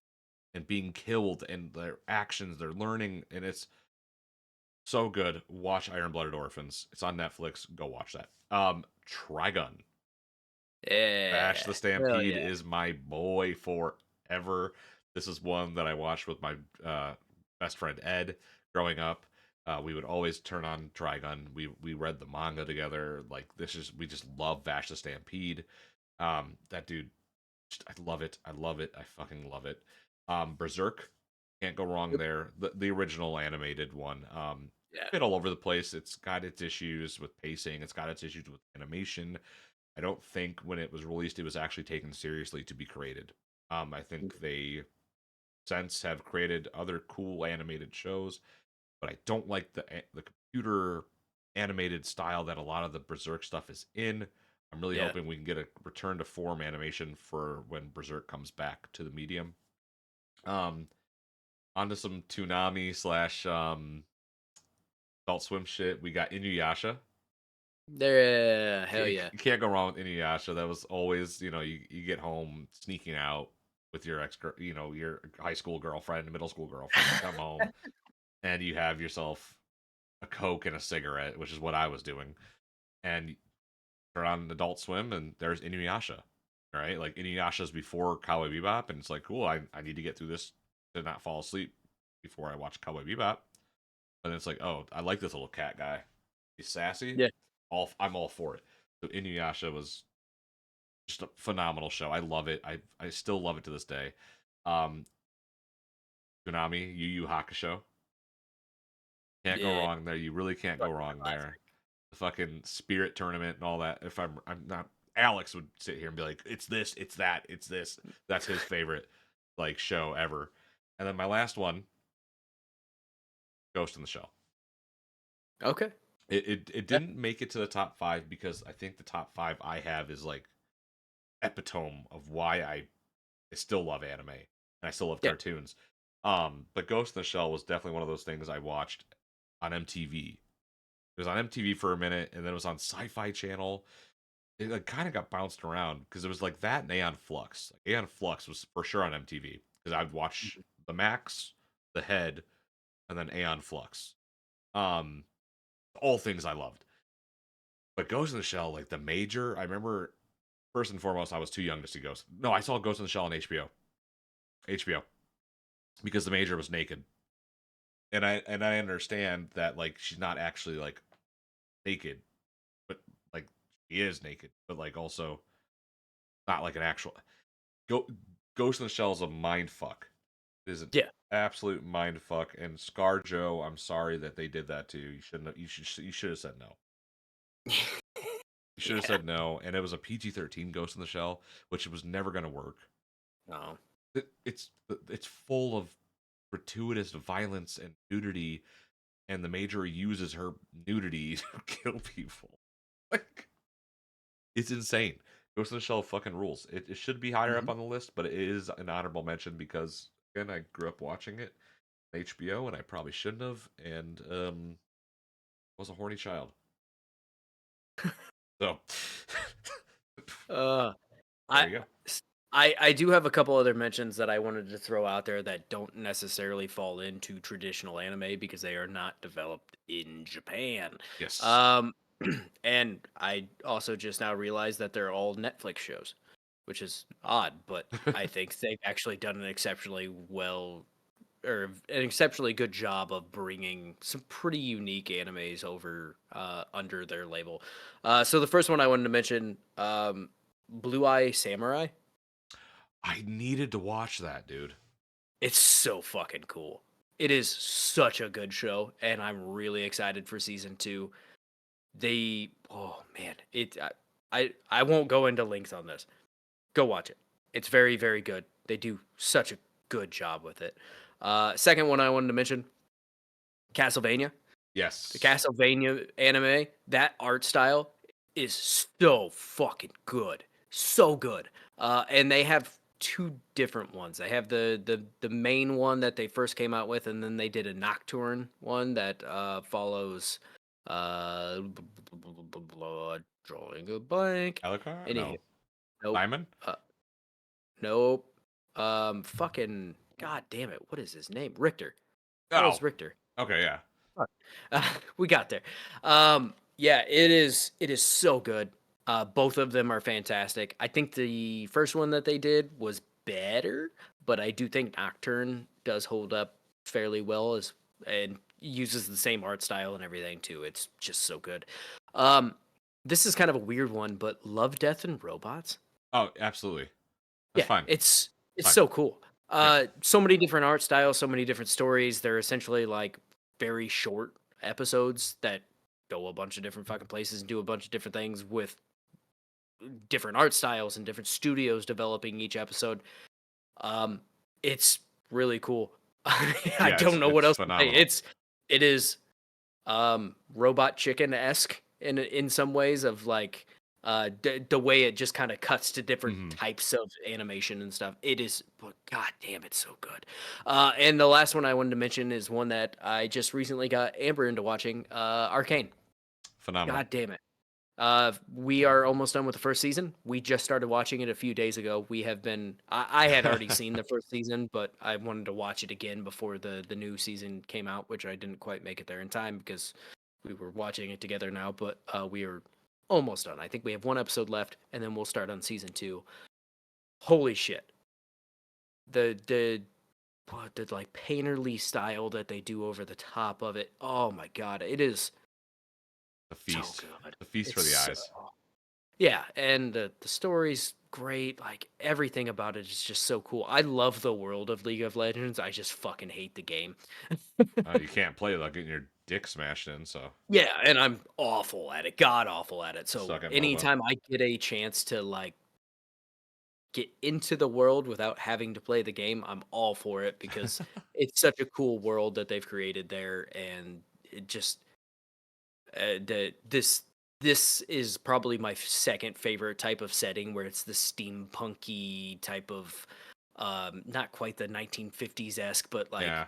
and being killed, and their actions, they're learning, and it's so good. Watch Iron Blooded Orphans. It's on Netflix. Go watch that. Trigun. Bash the Yeah. Hell Stampede yeah. is my boy forever. This is one that I watched with my best friend Ed growing up. We would always turn on Trigun. We read the manga together. Like this is we just love Bash the Stampede. That dude, I love it. I love it. I fucking love it. Berserk, can't go wrong Yep. there. The original animated one. Yeah. Bit all over the place. It's got its issues with pacing. It's got its issues with animation. I don't think when it was released it was actually taken seriously to be created. I Mm. think they since have created other cool animated shows, but I don't like the computer animated style that a lot of the Berserk stuff is in. I'm really Yeah. hoping we can get a return to form animation for when Berserk comes back to the medium. Um, Onto some Toonami slash Adult Swim shit. We got Inuyasha. There. Hell yeah. You can't go wrong with Inuyasha. That was always, you get home sneaking out with your your high school girlfriend, middle school girlfriend. You come home and you have yourself a Coke and a cigarette, which is what I was doing. And you turn on Adult Swim and there's Inuyasha. Right? Like Inuyasha's before Cowboy Bebop, and it's like, cool, I need to get through this to not fall asleep before I watch Cowboy Bebop. And it's like, oh, I like this little cat guy. He's sassy. Yeah. I'm all for it. So Inuyasha was just a phenomenal show. I love it. I still love it to this day. Um, Tsunami, Yu Yu Hakusho. Can't go Yeah. wrong there. You really can't go Fucking wrong there. classic. The fucking spirit tournament and all that. If I'm not, Alex would sit here and be like, "It's this, it's that, it's this." That's his favorite like show ever. And then my last one, Ghost in the Shell. Okay. It Yeah. didn't make it to the top five because I think the top five I have is like epitome of why I still love anime and I still love Yeah. cartoons. But Ghost in the Shell was definitely one of those things I watched on MTV. It was on MTV for a minute, and then it was on Sci-Fi Channel. It like, kind of got bounced around because it was like that and Aeon Flux. Like, Aeon Flux was for sure on MTV because I'd watch Mhm. the Max, the Head, and then Aeon Flux. Um, all things I loved. But Ghost in the Shell, like the major, I remember first and foremost, I was too young to see Ghost. No, I saw Ghost in the Shell on HBO. HBO because the major was naked, and I understand that like she's not actually like naked, but like she is naked, but like also not like an actual go. Ghost in the Shell is a mind fuck. It is an Yeah. absolute mind fuck. And Scar Joe, I'm sorry that they did that to you. You shouldn't. You should have said no. You should have Yeah. said no. And it was a PG-13 Ghost in the Shell, which was never going to work. No. It's full of gratuitous violence and nudity, and the major uses her nudity to kill people. Like it's insane. Ghost in the Shell fucking rules. It should be higher up Mhm. on the list, but it is an honorable mention because again, I grew up watching it on HBO, and I probably shouldn't have, and was a horny child. So Uh, there I you go. s- I do have a couple other mentions that I wanted to throw out there that don't necessarily fall into traditional anime because they are not developed in Japan. Yes. Um, and I also just now realized that they're all Netflix shows, which is odd, but I think they've actually done an exceptionally well or an exceptionally good job of bringing some pretty unique animes over under their label. So the first one I wanted to mention, Blue Eye Samurai. I needed to watch that, dude. It's so fucking cool. It is such a good show, and I'm really excited for season 2. Oh man, I won't go into links on this. Go watch it. It's very, very good. They do such a good job with it. Second one I wanted to mention, Castlevania. The Yes. Castlevania anime, that art style is so fucking good. So good. And they have two different ones. They have the main one that they first came out with, and then they did a Nocturne one that follows drawing a blank. Alucard? Anyhow, No. nope. Simon? Uh, nope. Fucking god damn it. What is his name? Richter. Oh. Charles Richter. Okay, yeah. Fuck. We got there. Yeah, it is so good. Both of them are fantastic. I think the first one that they did was better, but I do think Nocturne does hold up fairly well as and uses the same art style and everything too. It's just so good. Um, this is kind of a weird one, but Love, Death, and Robots. Oh, absolutely. That's Yeah, fine. it's Fine. so cool. Yeah. So many different art styles, so many different stories. They're essentially like very short episodes that go a bunch of different fucking places and do a bunch of different things with different art styles and different studios developing each episode. Um, it's really cool. I Yeah, don't know what it's else to say. phenomenal. It is Robot Chicken esque in some ways of like the way it just kind of cuts to different Hmm. types of animation and stuff. It is, but god damn, it's so good. And the last one I wanted to mention is one that I just recently got Amber into watching, Arcane. Phenomenal. God damn it. We are almost done with the first season. We just started watching it a few days ago. We have been. I had already seen the first season, but I wanted to watch it again before the new season came out, which I didn't quite make it there in time because we were watching it together now. But we are almost done. I think we have one episode left, and then we'll start on season 2. Holy shit! The what the like painterly style that they do over the top of it. Oh my god, it is The so feast. good. The feast for It's the so eyes. Yeah, and the story's great. Like everything about it is just so cool. I love the world of League of Legends. I just fucking hate the game. You can't play without getting your dick smashed in, so Yeah, and I'm awful at it. God awful at it. So suck at MOBA. anytime I get a chance to like get into the world without having to play the game, I'm all for it because it's such a cool world that they've created there and it just this is probably my second favorite type of setting where it's the steampunky type of not quite the 1950s esque, but like Yeah.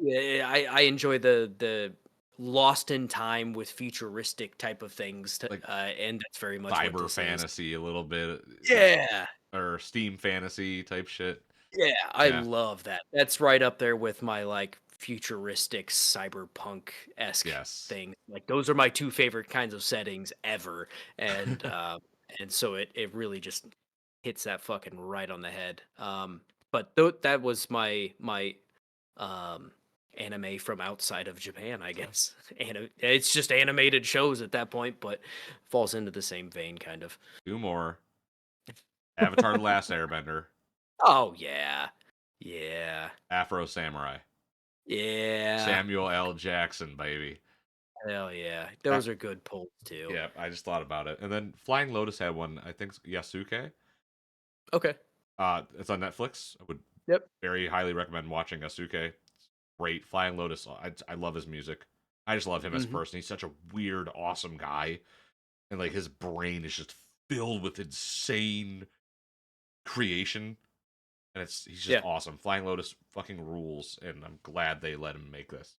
yeah, I enjoy the lost in time with futuristic type of things, Like and that's very much what cyber this is. fantasy a little bit. Yeah, Or Steam fantasy type shit. yeah, I Yeah. love that. That's right up there with my like futuristic cyberpunk esque Yes. thing. Like those are my two favorite kinds of settings ever, and so it really just hits that fucking right on the head. But that was my um anime from outside of Japan, I guess. It's just animated shows at that point, but falls into the same vein, kind of. Two more. Avatar: The Last Airbender. Oh yeah, yeah. Afro Samurai. Yeah. Samuel L. Jackson, baby. Hell yeah. Uh, Those are good pulls too. yeah, I just thought about it. And then Flying Lotus had one, I think Yasuke. Okay. It's on Netflix. I would Yep. very highly recommend watching Yasuke. It's great. Flying Lotus, I love his music. I just love him as a Mhm. person. He's such a weird, awesome guy. And like his brain is just filled with insane creation. And he's just Yeah. awesome. Flying Lotus fucking rules, and I'm glad they let him make this.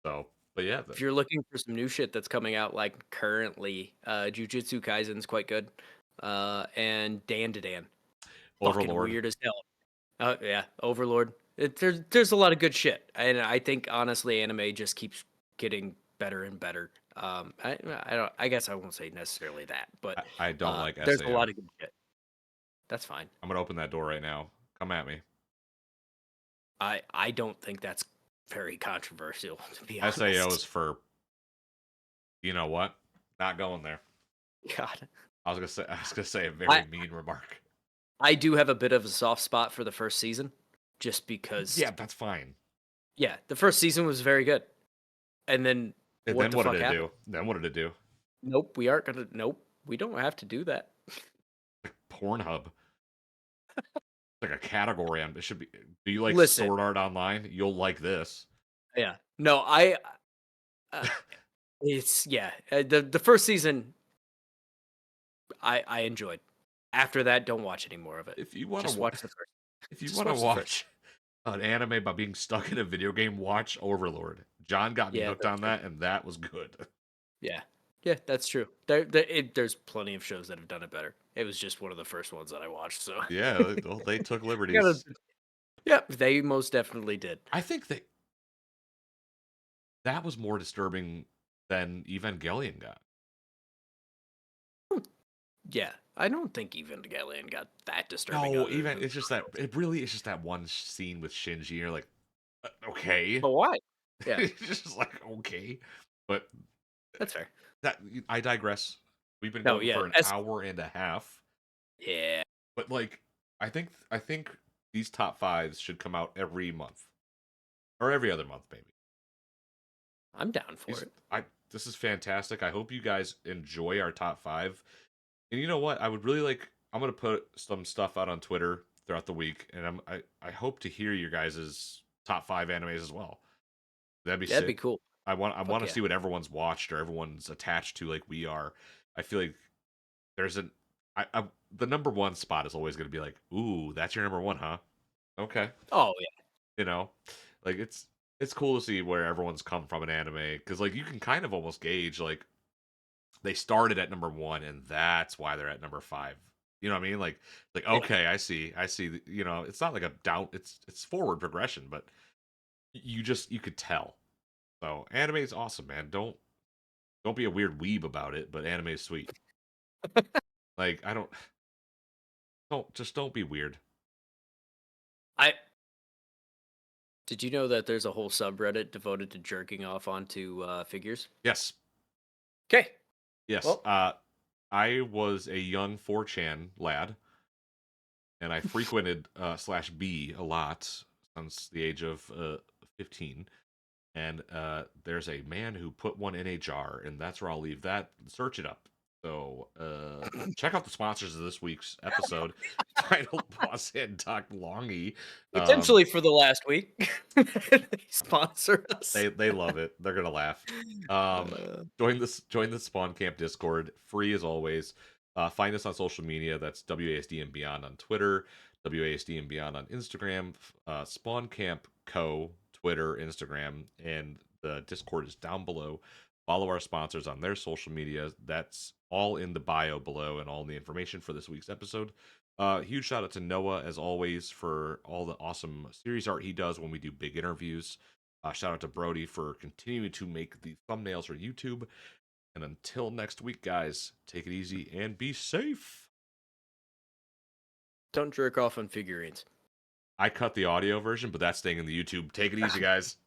So, but yeah, If you're looking for some new shit that's coming out like currently, Jujutsu Kaisen's quite good. And Dan to Dan. Fucking Overlord. weird as hell. Yeah, Overlord. There's a lot of good shit. And I think honestly anime just keeps getting better and better. I don't I guess I won't say necessarily that, but I don't like there's a lot SAO. of good shit. That's fine. I'm gonna open that door right now. Come at me. I don't think that's very controversial, to be SAO honest. is for you know what? Not going there. God, I was gonna say a I very mean remark. I do have a bit of a soft spot for the first season, just because. Yeah, that's fine. Yeah, the first season was very good. And then And what then the what did fuck it happened? do? Then what did it do? Nope, we aren't gonna. Nope, we don't have to do that. Pornhub. Like a category on it should be. Do you like Listen, Sword Art Online? You'll like this. yeah, no, uh, it's yeah. The first season I enjoyed. After that, don't watch any more of it. If you want Just to, watch the first. if you Just want to watch the first. watch an anime about being stuck in a video game, watch Overlord. John got me Yeah, hooked that's on true. that, and that was good. Yeah, yeah, that's true. There's plenty of shows that have done it better. It was just one of the first ones that I watched, so Yeah, they took I gotta. liberties. Yep, they most definitely did. I think that was more disturbing than Evangelion got. Yeah, I don't think Evangelion got that disturbing. No, Other even than it's just that it really is just that one scene with Shinji. You're like, okay, but why? Yeah, it's just like okay, but that's fair. that I digress. We've been No, going yeah, for an hour and a half, yeah, but like, I think these top fives should come out every month or every other month, maybe. I'm down for These, it. I this is fantastic. I hope you guys enjoy our top five. And you know what? I would really like. I'm gonna put some stuff out on Twitter throughout the week, and I hope to hear your guys' top five animes as well. That'd be Yeah, that'd be sick. cool. I want Fuck to yeah. see what everyone's watched or everyone's attached to, like we are. I feel like there's an the number one spot is always gonna be like, ooh, that's your number one, huh? Okay, Oh yeah, you know, like it's cool to see where everyone's come from in anime because like you can kind of almost gauge like they started at number one and that's why they're at number five. You know what I mean? Like yeah. okay, I see. You know, it's not like a down. It's forward progression, but you could tell. So anime is awesome, man. Don't be a weird weeb about it, but anime is sweet. Like I don't be weird. I did you know that there's a whole subreddit devoted to jerking off onto figures? Yes, Okay, yes. well, I was a young 4chan lad, and I frequented slash B a lot since the age of 15. And there's a man who put one in a jar, and that's where I'll leave that. Search it up. So check out the sponsors of this week's episode, titled "Boss and Doc Longy." Um, potentially for the last week, they sponsor us. they love it. They're gonna laugh. Um, Uh, join the Spawn Camp Discord, free as always. Find us on social media. That's WASD and Beyond on Twitter, WASD and Beyond on Instagram, Spawn Camp Co. Twitter, Instagram, and the Discord is down below. Follow our sponsors on their social media. That's all in the bio below and all the information for this week's episode. Huge shout out to Noah, as always, for all the awesome series art he does when we do big interviews. Shout out to Brody for continuing to make the thumbnails for YouTube. And until next week, guys, take it easy and be safe. don't jerk off on figurines. I cut the audio version, but that's staying in the YouTube. Take it easy, guys.